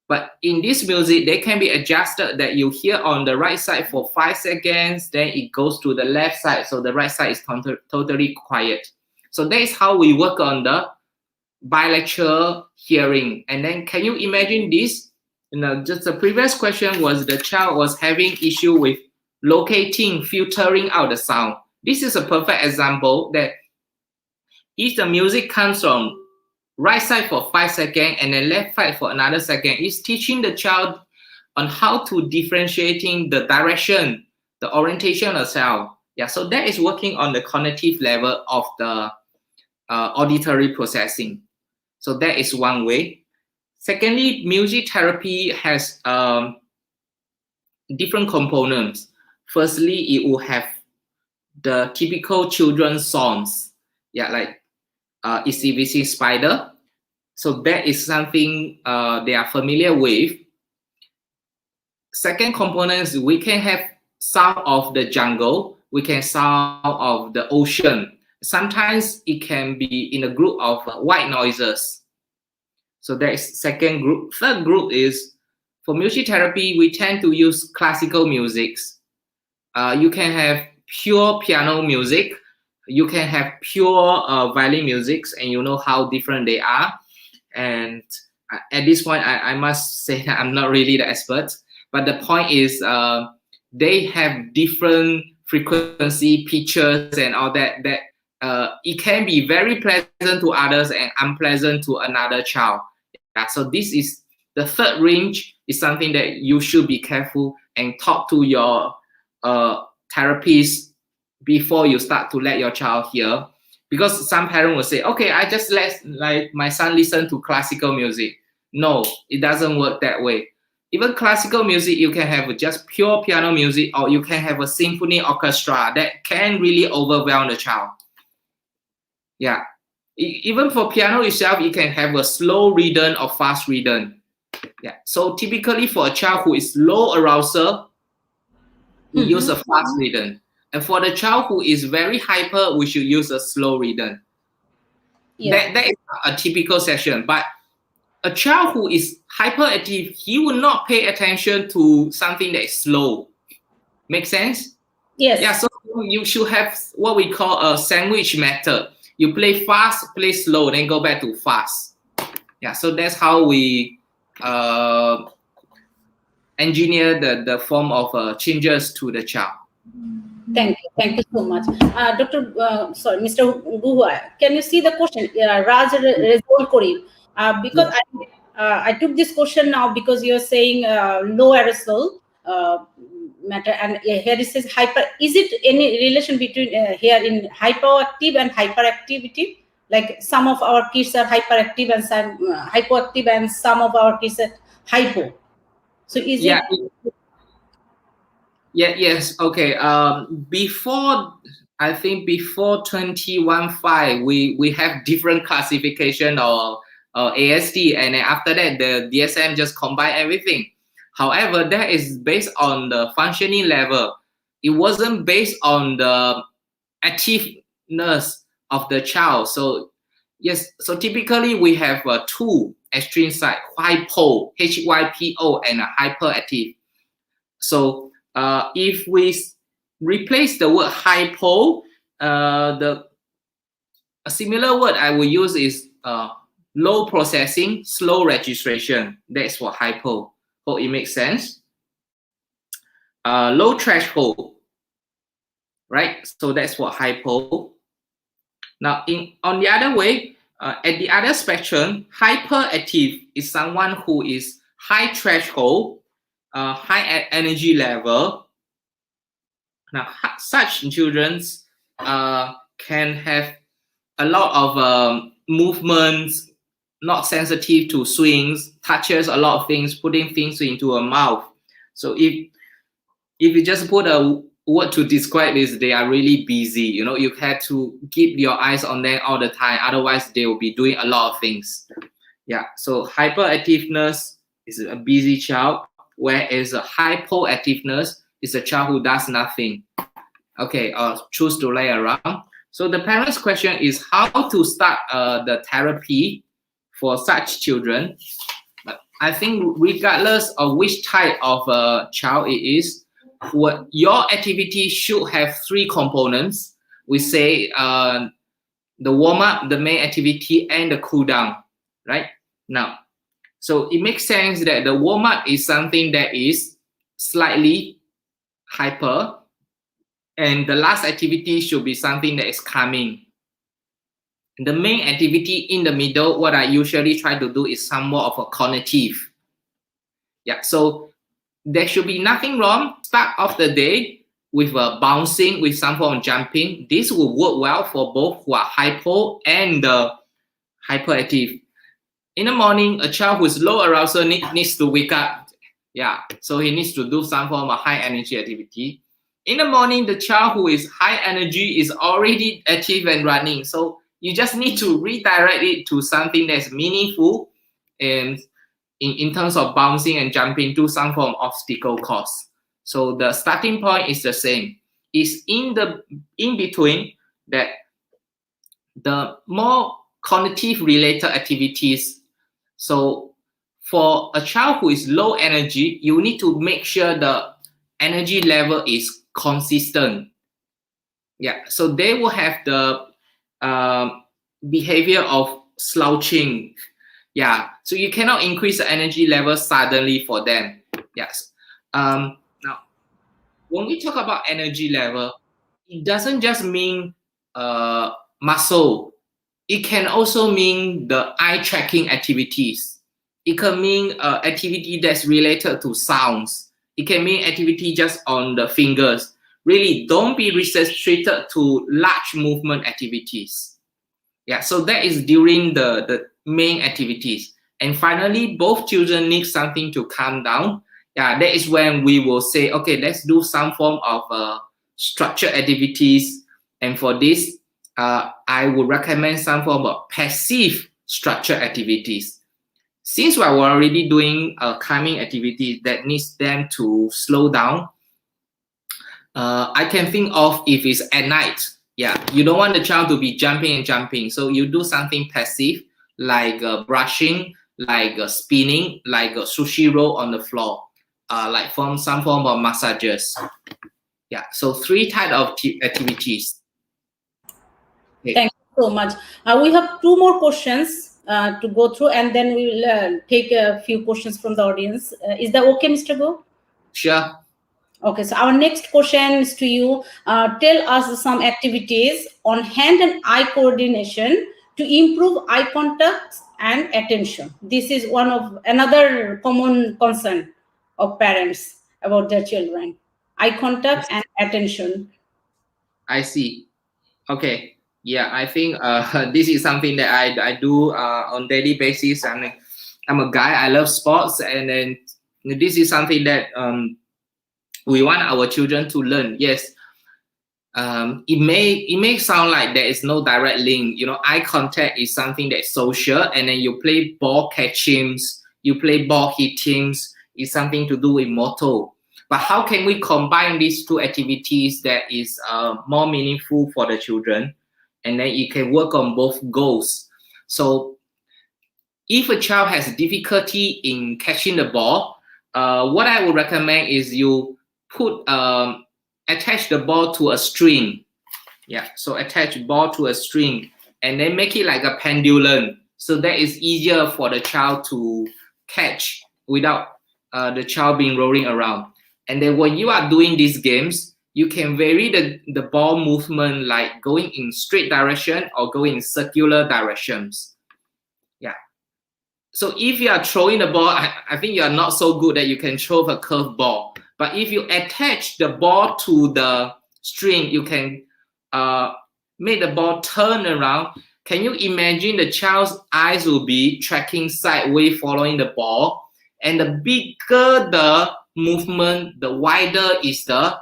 But in this music, they can be adjusted that you hear on the right side for 5 seconds, then it goes to the left side. So the right side is totally quiet. So that is how we work on the bilateral hearing. And then can you imagine this? Just the previous question was the child was having issue with locating, filtering out the sound. This is a perfect example that if the music comes from right side for 5 seconds and then left side for another second, it's teaching the child on how to differentiating the direction, the orientation of sound. Yeah, so that is working on the cognitive level of the auditory processing. So that is one way. Secondly, music therapy has different components. Firstly, it will have the typical children's songs. Yeah, like Itsy Bitsy Spider. So that is something they are familiar with. Second component is we can have sound of the jungle. We can sound of the ocean. Sometimes it can be in a group of white noises. So that is second group. Third group is for music therapy, we tend to use classical musics. You can have pure piano music. You can have pure violin musics, and you know how different they are. And at this point, I must say that I'm not really the expert, but the point is they have different frequency, pitches, and all that. It can be very pleasant to others and unpleasant to another child. Yeah, so this is the third range is something that you should be careful and talk to your therapist before you start to let your child hear. Because some parents will say, okay, I just let my son listen to classical music. No, it doesn't work that way. Even classical music, you can have just pure piano music, or you can have a symphony orchestra that can really overwhelm the child. Yeah. Even for piano itself, you can have a slow rhythm or fast rhythm. Yeah. So typically for a child who is low arousal, we use a fast rhythm. And for the child who is very hyper, we should use a slow rhythm. Yeah. That is a typical session. But a child who is hyperactive, he will not pay attention to something that is slow. Make sense? Yes. Yeah, so you should have what we call a sandwich method. You play fast, play slow, then go back to fast. Yeah, so that's how we engineer the form of changes to the child. Thank you so much. Mr. Guhua, can you see the question? Raj resolve Kori. Because I took this question now because you're saying low aerosol matter, and here it says hyper. Is it any relation between here in hyperactive and hyperactivity? Like some of our kids are hyperactive and some hypoactive, and some of our kids are hypo. So is it? Yeah, yes, okay. I think before 2015, we have different classification or ASD, and then after that, the DSM just combine everything. However, that is based on the functioning level. It wasn't based on the activeness of the child. So yes, so typically we have two extreme side, hypo, HYPO, and hyperactive. So if we replace the word hypo, a similar word I will use is low processing, slow registration. That's what hypo. Hope it makes sense. Low threshold, right? So that's what hypo. Now, on the other way, at the other spectrum, hyperactive is someone who is high threshold, high energy level. Now, such children can have a lot of movements, not sensitive to swings, touches a lot of things, putting things into a mouth. So if you just put a word to describe this, they are really busy. You know, you have to keep your eyes on them all the time. Otherwise, they will be doing a lot of things. Yeah. So hyperactiveness is a busy child, whereas a hypoactiveness is a child who does nothing. Okay. Choose to lay around. So the parents' question is how to start the therapy for such children. But I think regardless of which type of child it is, your activity should have 3 components. We say the warm-up, the main activity, and the cool-down, right? Now, so it makes sense that the warm-up is something that is slightly hyper, and the last activity should be something that is calming. The main activity in the middle, what I usually try to do is somewhat of a cognitive. Yeah, so there should be nothing wrong. Start off the day with bouncing, with some form of jumping. This will work well for both who are hypo and hyperactive. In the morning, a child who is low arousal needs to wake up. Yeah, so he needs to do some form of high energy activity. In the morning, the child who is high energy is already active and running. So you just need to redirect it to something that's meaningful and in terms of bouncing and jumping to some form of obstacle course. So the starting point is the same. It's in between that the more cognitive related activities. So for a child who is low energy, you need to make sure the energy level is consistent. Yeah, so they will have the behavior of slouching. Yeah, so you cannot increase the energy level suddenly for them. Yes. Now, when we talk about energy level, it doesn't just mean muscle. It can also mean the eye tracking activities. It can mean activity that's related to sounds. It can mean activity just on the fingers. Really, don't be restricted to large movement activities. Yeah, so that is during the main activities. And finally, both children need something to calm down. Yeah, that is when we will say, okay, let's do some form of structured activities. And for this, I would recommend some form of passive structured activities. Since we are already doing calming activities that needs them to slow down, I can think of if it's at night. Yeah, you don't want the child to be jumping and jumping. So you do something passive like brushing, like spinning, like a sushi roll on the floor, like from some form of massages. Yeah, so 3 types of activities. Okay. Thank you so much. We have 2 more questions to go through, and then we will take a few questions from the audience. Is that okay, Mr. Go? Sure. Okay, so our next question is to you. Tell us some activities on hand and eye coordination to improve eye contact and attention. This is another common concern of parents about their children. Eye contact and attention. I see. Okay. Yeah, I think this is something that I do on daily basis. I'm a guy. I love sports, and then this is something that we want our children to learn. Yes, it may sound like there is no direct link. You know, eye contact is something that's social, and then you play ball catchings, you play ball hittings. It's something to do with motor. But how can we combine these 2 activities that is more meaningful for the children, and then you can work on both goals? So if a child has difficulty in catching the ball, what I would recommend is you attach the ball to a string. Yeah, so attach ball to a string and then make it like a pendulum. So that is easier for the child to catch without the child being rolling around. And then when you are doing these games, you can vary the ball movement, like going in straight direction or going in circular directions. Yeah. So if you are throwing the ball, I think you are not so good that you can throw a curved ball. But if you attach the ball to the string, you can make the ball turn around. Can you imagine the child's eyes will be tracking sideways, following the ball? And the bigger the movement, the wider is the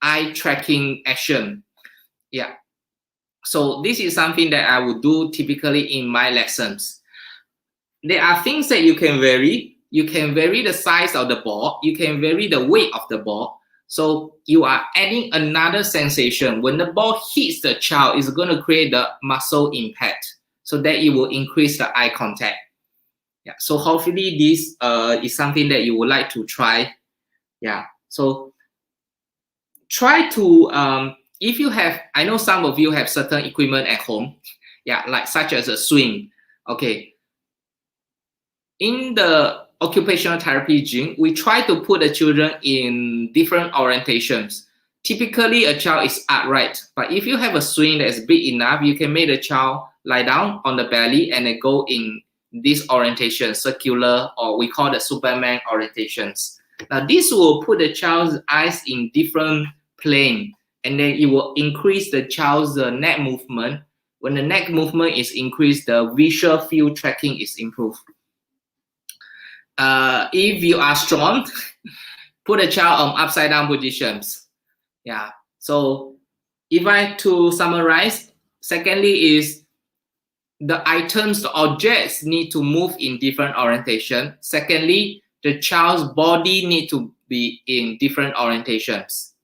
eye tracking action. Yeah. So this is something that I would do typically in my lessons. There are things that you can vary. You can vary the size of the ball. You can vary the weight of the ball. So you are adding another sensation. When the ball hits the child, it's going to create the muscle impact, so that it will increase the eye contact. Yeah. So hopefully this is something that you would like to try. Yeah. So try to if you have, I know some of you have certain equipment at home. Yeah, like such as a swing. Okay. In the occupational therapy gym, we try to put the children in different orientations. Typically, a child is upright, but if you have a swing that is big enough, you can make the child lie down on the belly and then go in this orientation, circular, or we call the Superman orientations. Now, this will put the child's eyes in different plane, and then it will increase the child's neck movement. When the neck movement is increased, the visual field tracking is improved. If you are strong, put a child on upside down positions. Yeah. So if I to summarize, secondly is the items, the objects need to move in different orientation. Secondly, the child's body need to be in different orientations.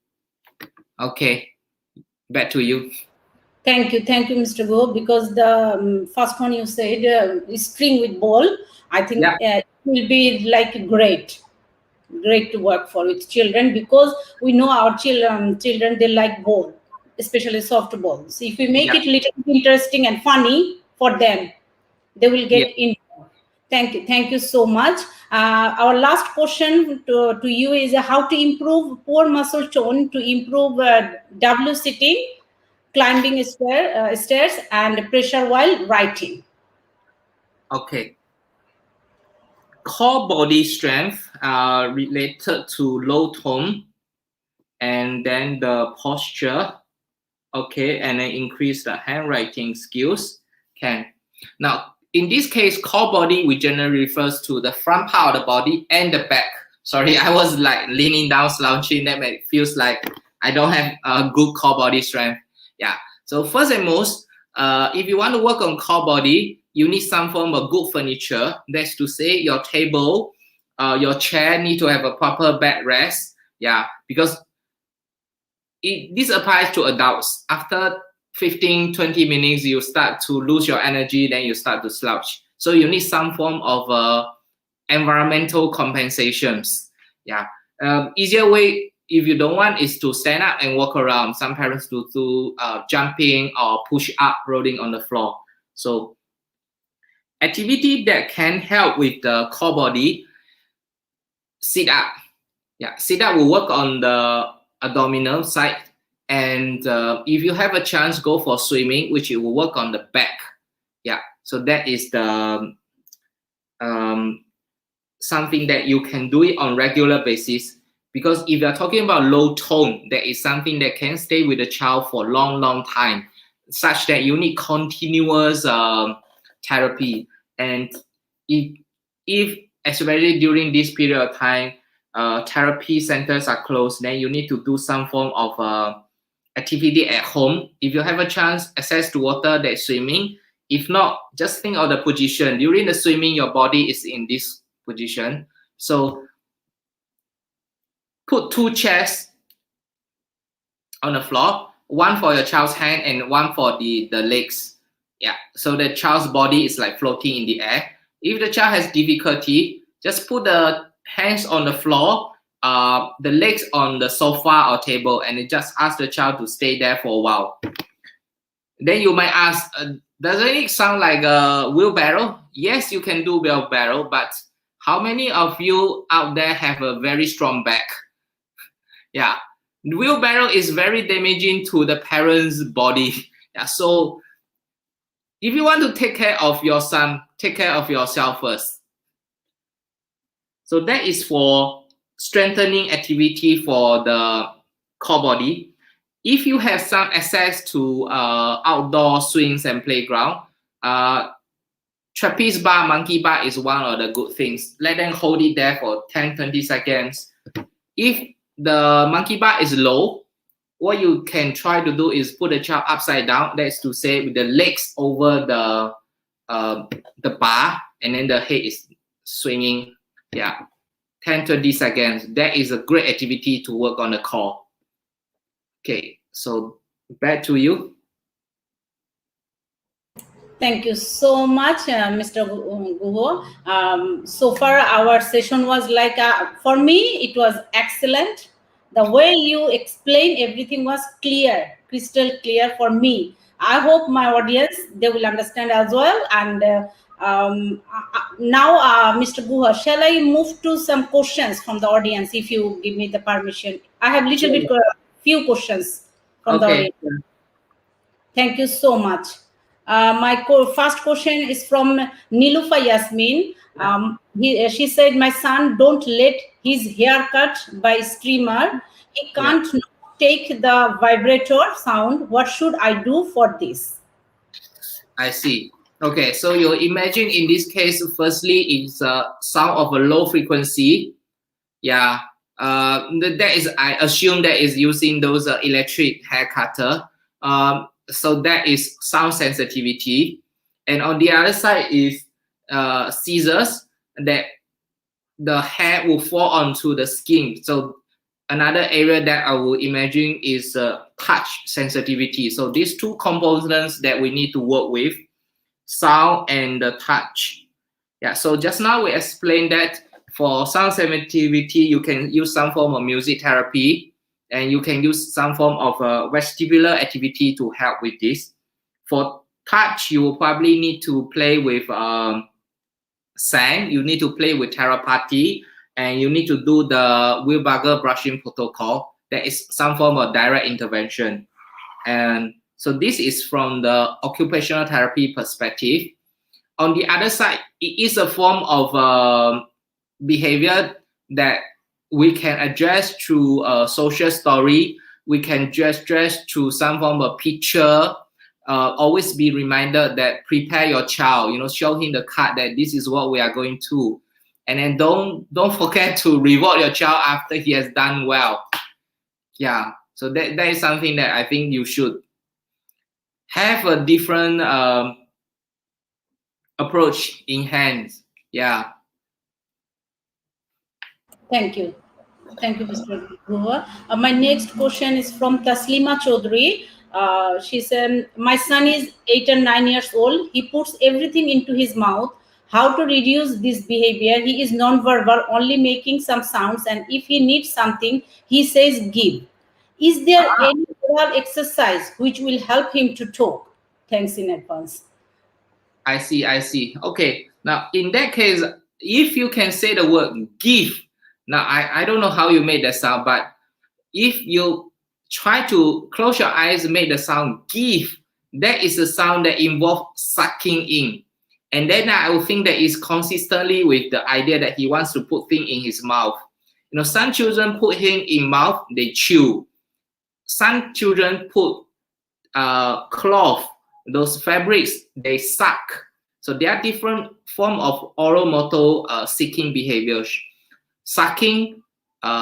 Okay, back to you. Thank you, Mr. Go. Because the first one you said, string with ball, I think it will be like great to work for with children, because we know our children they like ball, especially soft balls. If we make it little interesting and funny for them, they will get in. Thank you so much. Our last question to you is how to improve poor muscle tone to improve W sitting, climbing stairs, and pressure while writing. Okay. Core body strength related to low tone, and then the posture. Okay, and then increase the handwriting skills. Can now in this case, core body we generally refers to the front part of the body and the back. Sorry, I was like leaning down, slouching. That feels like I don't have a good core body strength. Yeah. So first and most, if you want to work on core body, you need some form of good furniture. That's to say, your table, your chair need to have a proper backrest. Yeah, because this applies to adults. After 15-20 minutes, you start to lose your energy, then you start to slouch. So you need some form of environmental compensations. Yeah. Easier way, if you don't want, is to stand up and walk around. Some parents do jumping or push up, rolling on the floor. So activity that can help with the core body, sit up. Yeah, sit up will work on the abdominal side. And if you have a chance, go for swimming, which it will work on the back. Yeah, so that is the something that you can do it on regular basis. Because if you're talking about low tone, that is something that can stay with the child for a long time, such that you need continuous therapy. And if especially during this period of time, therapy centers are closed, then you need to do some form of activity at home. If you have a chance, access to water, that's swimming. If not, just think of the position. During the swimming, your body is in this position. So put 2 chairs on the floor, one for your child's hand and one for the legs. Yeah, so the child's body is like floating in the air. If the child has difficulty, just put the hands on the floor, the legs on the sofa or table, and just ask the child to stay there for a while. Then you might ask, doesn't it sound like a wheelbarrow? Yes, you can do wheelbarrow, but how many of you out there have a very strong back? Yeah, wheelbarrow is very damaging to the parent's body. Yeah, so if you want to take care of your son, take care of yourself first. So that is for strengthening activity for the core body. If you have some access to outdoor swings and playground, trapeze bar, monkey bar is one of the good things. Let them hold it there for 10-20 seconds. If the monkey bar is low, what you can try to do is put the child upside down. That's to say, with the legs over the bar, and then the head is swinging. Yeah. 10-20 seconds. That is a great activity to work on the core. Okay, so back to you. Thank you so much, Mr. Guho. So far, our session was like, for me, it was excellent. The way you explained everything was clear, crystal clear for me. I hope my audience, they will understand as well. And now, Mr. Guho, shall I move to some questions from the audience, if you give me the permission? I have little bit few questions from the audience. Thank you so much. My first question is from Nilufa Yasmin. She said, my son don't let his hair cut by streamer. He can't take the vibrator sound. What should I do for this? I see. Okay, so you imagine in this case, firstly, it's a sound of a low frequency. Yeah, that is, I assume that is using those electric hair cutter. So that is sound sensitivity. And on the other side is scissors, that the hair will fall onto the skin. So another area that I will imagine is touch sensitivity. So these two components that we need to work with, sound and the touch. Yeah, so just now we explained that for sound sensitivity, you can use some form of music therapy, and you can use some form of vestibular activity to help with this. For touch, you will probably need to play with sand, you need to play with telepathy, and you need to do the wheelbarrow brushing protocol. That is some form of direct intervention. And so this is from the occupational therapy perspective. On the other side, it is a form of behavior that we can address through a social story. We can just address through some form of picture. Always be reminded that prepare your child, show him the card that this is what we are going to. And then don't forget to reward your child after he has done well. Yeah, so that is something that I think you should have a different approach in hands. Yeah. Thank you. Thank you, Mr. Guha. My next question is from Taslima Chaudhary. She said, my son is 8 and 9 years old. He puts everything into his mouth. How to reduce this behavior? He is non-verbal, only making some sounds. And if he needs something, he says, give. Is there any oral exercise which will help him to talk? Thanks in advance. I see. Okay. Now, in that case, if you can say the word give, now I don't know how you made that sound, but if you try to close your eyes and make the sound give, that is a sound that involves sucking in. And then I will think that is consistently with the idea that he wants to put things in his mouth. Some children put him in mouth, they chew. Some children put cloth, those fabrics, they suck. So there are different forms of oral motor seeking behaviors. Sucking,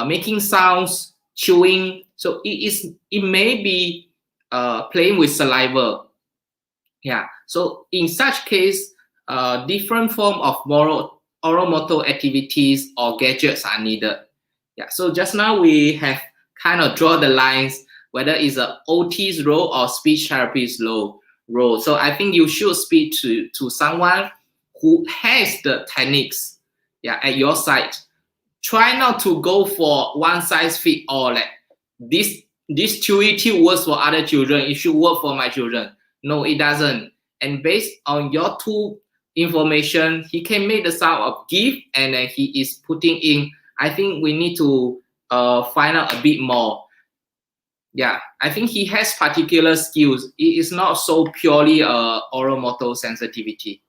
making sounds, chewing. So it may be playing with saliva. Yeah. So in such case, different form of oral motor activities or gadgets are needed. Yeah. So just now we have kind of draw the lines whether it's an OT's role or speech therapist's role. So I think you should speak to someone who has the techniques, at your side. Try not to go for one size fit all. Like this tuition works for other children, it should work for my children. No, it doesn't. And based on your two information, he can make the sound of give, and then he is putting in. I think we need to find out a bit more. Yeah, I think he has particular skills. It is not so purely oral motor sensitivity.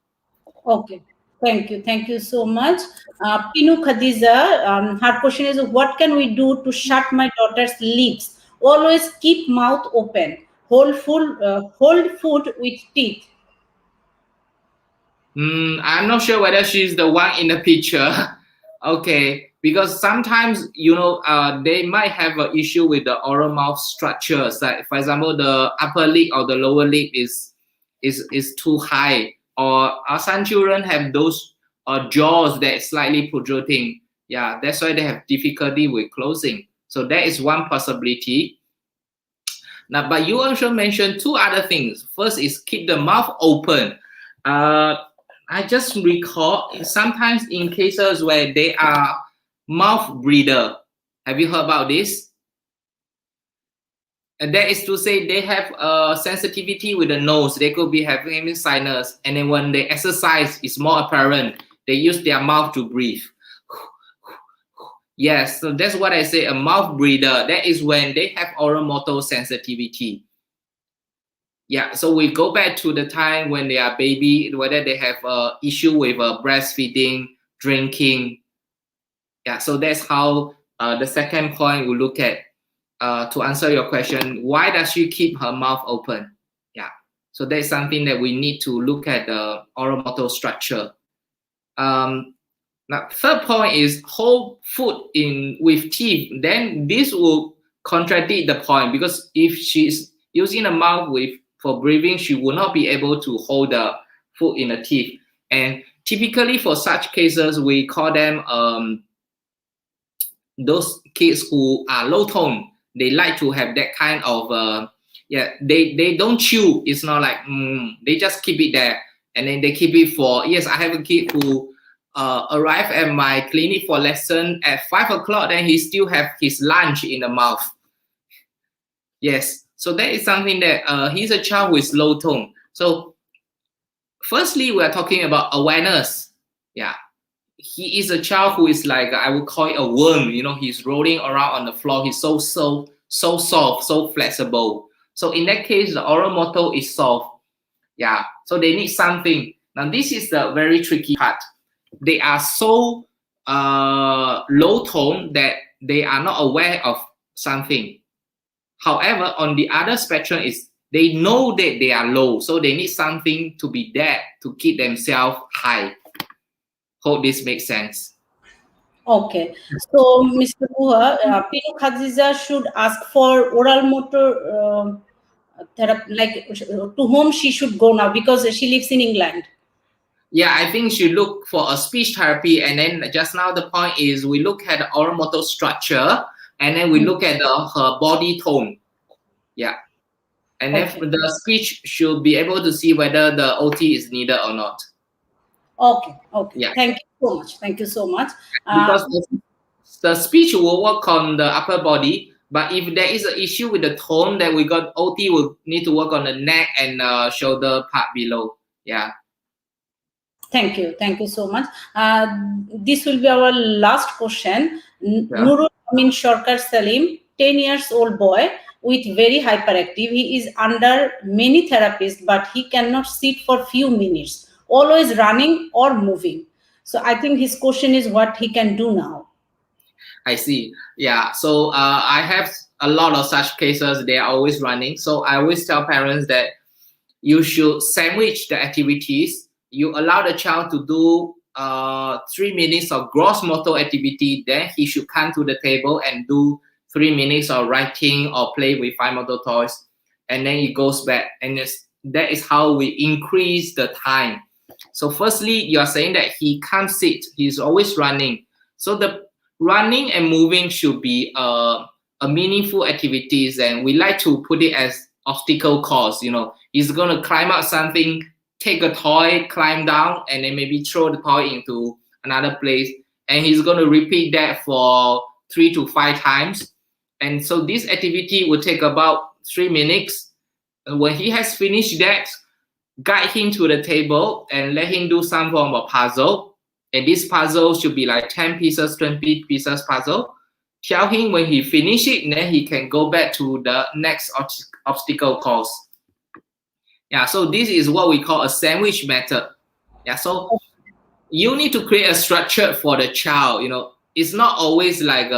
Okay. Thank you so much. Pinu Khadija, her question is, what can we do to shut my daughter's lips? Always keep mouth open. Hold food with teeth. I'm not sure whether she's the one in the picture. Okay, because sometimes they might have an issue with the oral mouth structures. Like for example, the upper lip or the lower lip is too high, or some children have those jaws that slightly protruding. Yeah, that's why they have difficulty with closing. So that is one possibility. Now, but you also mentioned two other things. First is keep the mouth open. I just recall sometimes in cases where they are mouth breather. Have you heard about this? And that is to say they have sensitivity with the nose. They could be having sinus, and then when they exercise, it's more apparent. They use their mouth to breathe. Yes, so that's what I say, a mouth breather. That is when they have oral motor sensitivity. Yeah, so we go back to the time when they are baby, whether they have issue with breastfeeding, drinking. Yeah, so that's how the second point we look at to answer your question. Why does she keep her mouth open? Yeah, so that's something that we need to look at the oral motor structure. Now, third point is hold food in with teeth. Then this will contradict the point, because if she's using the mouth for breathing, she will not be able to hold the food in the teeth. And typically for such cases, we call them those kids who are low tone. They like to have that kind of they don't chew. It's not like they just keep it there, and then they keep it for. Yes, I have a kid who arrived at my clinic for lesson at 5 o'clock, then he still have his lunch in the mouth. Yes, so that is something that he's a child who is low tone. So firstly, we are talking about awareness. Yeah, he is a child who is like, I would call it a worm. You know, he's rolling around on the floor. He's so soft, so flexible. So in that case, the oral motor is soft. Yeah, so they need something. Now this is the very tricky part. They are so low tone that they are not aware of something. However, on the other spectrum is they know that they are low, so they need something to be there to keep themselves high. Hope this makes sense. Okay, so Mr. Guha, Pinu Khadija should ask for oral motor therapy, like to whom she should go now, because she lives in England. Yeah, I think she look for a speech therapy, and then just now the point is we look at the oral motor structure, and then we look at her body tone. Yeah, and then the speech should be able to see whether the OT is needed or not. Okay. Yeah. Thank you so much. Because the speech will work on the upper body, but if there is an issue with the tone, then we got OT will need to work on the neck and shoulder part below. Yeah. Thank you so much. This will be our last question. Nurul Amin Shorkar Salim, 10 years old boy with very hyperactive. He is under many therapists, but he cannot sit for few minutes, always running or moving. So I think his question is what he can do now. I see. Yeah. So I have a lot of such cases. They are always running. So I always tell parents that you should sandwich the activities. You allow the child to do 3 minutes of gross motor activity. Then he should come to the table and do 3 minutes of writing or play with fine motor toys. And then he goes back. And that is how we increase the time. So firstly, you are saying that he can't sit. He's always running. So the running and moving should be a meaningful activities. And we like to put it as obstacle course. You know, he's going to climb up something, take a toy, climb down, and then maybe throw the toy into another place. And he's going to repeat that for 3 to 5 times. And so this activity will take about 3 minutes. And when he has finished that, guide him to the table and let him do some form of puzzle. And this puzzle should be like 10 pieces, 20 pieces puzzle. Tell him when he finish it, then he can go back to the next obstacle course. Yeah, so this is what we call a sandwich method. Yeah, so you need to create a structure for the child. You know, it's not always like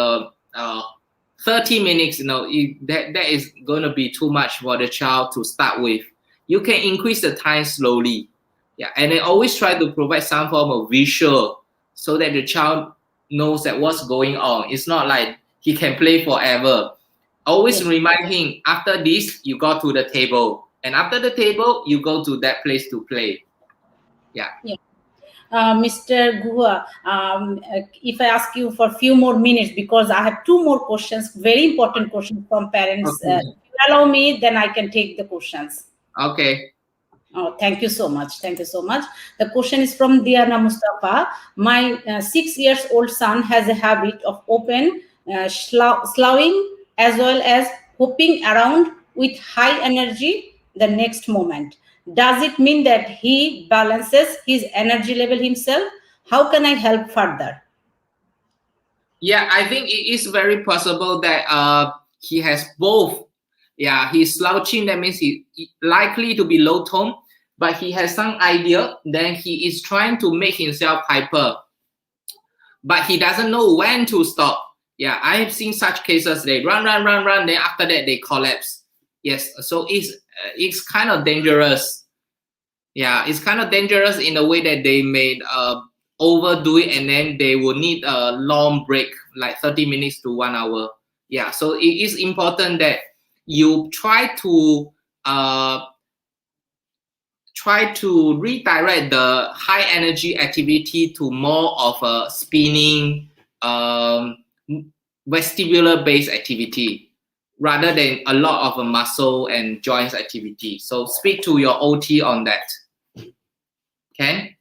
30 minutes. You know, that is going to be too much for the child to start with. You can increase the time slowly. Yeah, and then always try to provide some form of visual so that the child knows that what's going on. It's not like he can play forever. Always remind him, after this, you go to the table. And after the table, you go to that place to play. Yeah. Mr. Guha, if I ask you for a few more minutes, because I have two more questions, very important questions from parents. Okay. If you allow me, then I can take the questions. Okay. Oh, thank you so much. Thank you so much. The question is from Diana Mustafa. My 6 years old son has a habit of open sloughing as well as hopping around with high energy the next moment. Does it mean that he balances his energy level himself? How can I help further? Yeah, I think it is very possible that he has both. Yeah, he's slouching. That means he likely to be low tone, but he has some idea. Then he is trying to make himself hyper, but he doesn't know when to stop. Yeah, I have seen such cases. They run, run, run, run. Then after that they collapse. Yes, so it's kind of dangerous. Yeah, it's kind of dangerous in a way that they may overdo it, and then they will need a long break, like 30 minutes to 1 hour. Yeah, so it is important that you try to redirect the high energy activity to more of a spinning vestibular based activity rather than a lot of a muscle and joints activity. So speak to your OT on that. Okay.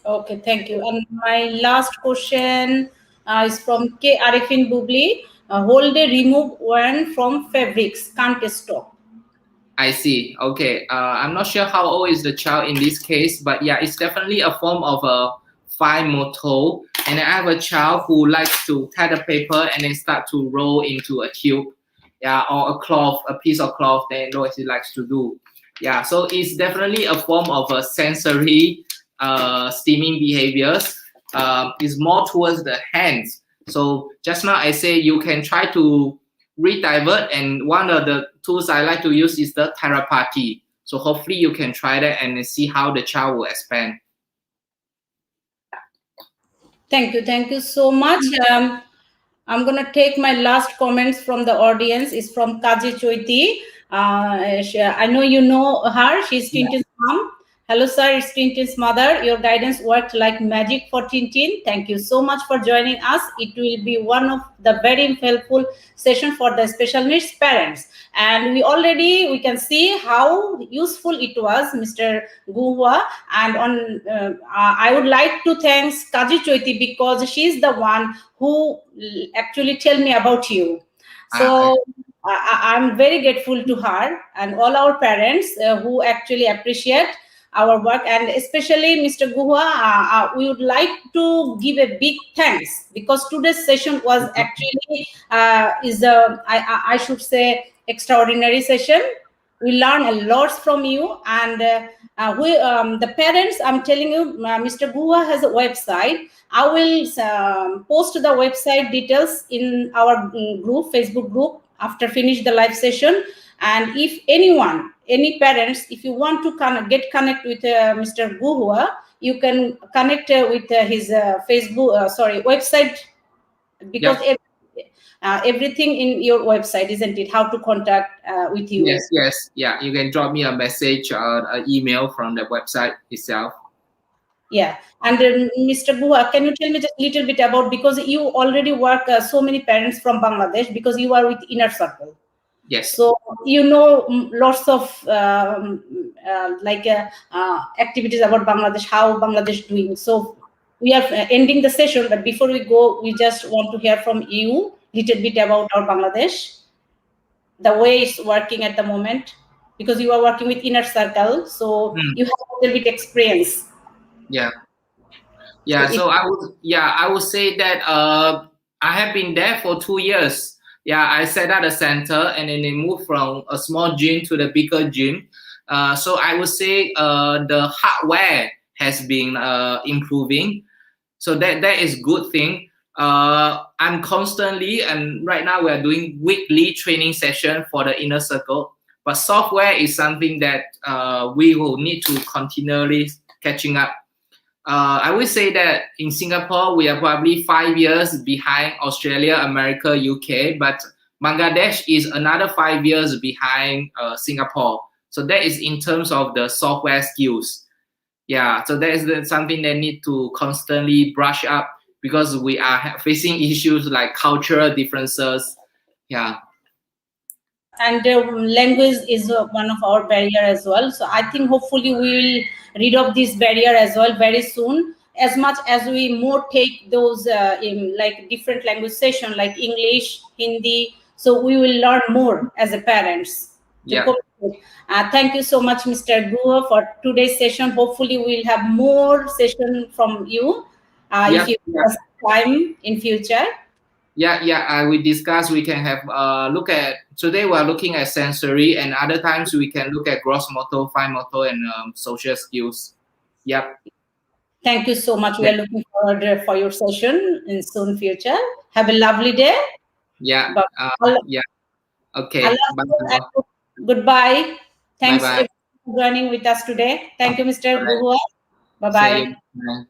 Okay, thank you. And my last question is from K. Arifin Bubli. Hold a remove one from fabrics, can't stop. I see. Okay. I'm not sure how old is the child in this case, but yeah, it's definitely a form of a fine motor. And I have a child who likes to tie the paper and then start to roll into a tube, yeah, or a cloth, a piece of cloth. Then what he likes to do. Yeah. So it's definitely a form of a sensory steaming behaviors. Is more towards the hands. So just now I say you can try to redivert, and one of the tools I like to use is the therapy. So hopefully you can try that and see how the child will expand. Thank you so much. I'm gonna take my last comments from the audience. Is from Kaji Choiti. I know you know her. She's Tintin's mom. Hello, sir. It's Tintin's mother. Your guidance worked like magic for Tintin. Thank you so much for joining us. It will be one of the very helpful session for the special needs parents. And we can see how useful it was, Mr. Guhua. And I would like to thank Kaji Choiti because she's the one who actually tell me about you. So I'm very grateful to her and all our parents who actually appreciate our work, and especially Mr. Guha. We would like to give a big thanks because today's session was actually I should say extraordinary session. We learn a lot from you, and the parents, I'm telling you, Mr. Guha has a website. I will post the website details in our group, Facebook group, after finish the live session. And if any parents, if you want to get connect with Mr. Guhua, you can connect with his website, because everything in your website, isn't it? How to contact with you? Yes. Yeah, you can drop me a message or an email from the website itself. Yeah, and Mr. Guha, can you tell me just a little bit about, because you already work so many parents from Bangladesh, because you are with Inner Circle. Yes. So you know lots of activities about Bangladesh, how Bangladesh doing. So we are ending the session, but before we go, we just want to hear from you little bit about our Bangladesh, the way it's working at the moment, because you are working with Inner Circle, so you have a little bit experience. So I would say that I have been there for 2 years. I set up a center, and then they moved from a small gym to the bigger gym. So I would say the hardware has been improving. So that is good thing. I'm constantly, and right now we are doing weekly training session for the Inner Circle. But software is something that we will need to continually catching up. I would say that in Singapore, we are probably 5 years behind Australia, America, UK, but Bangladesh is another 5 years behind Singapore. So that is in terms of the software skills. Yeah, so that is something they need to constantly brush up because we are facing issues like cultural differences. Yeah. And language is one of our barrier as well, so I think hopefully we will rid of this barrier as well very soon, as much as we more take those in like different language session like English, Hindi, so we will learn more as a parents to Yeah. communicate. Thank you so much, Mr. GUO, for today's session. Hopefully we'll have more session from you Yeah. if you Yeah. have time in future. Yeah. We discuss. We can have look at today. We are looking at sensory, and other times we can look at gross motor, fine motor, and social skills. Yep. Thank you so much. We are looking forward for your session in soon future. Have a lovely day. Yeah. Bye. Yeah. Allah, Okay. Bye. goodbye. Bye. Thanks Bye. for joining with us today. Thank you, Mr. Bye. Guhua. Bye See bye. you. Bye.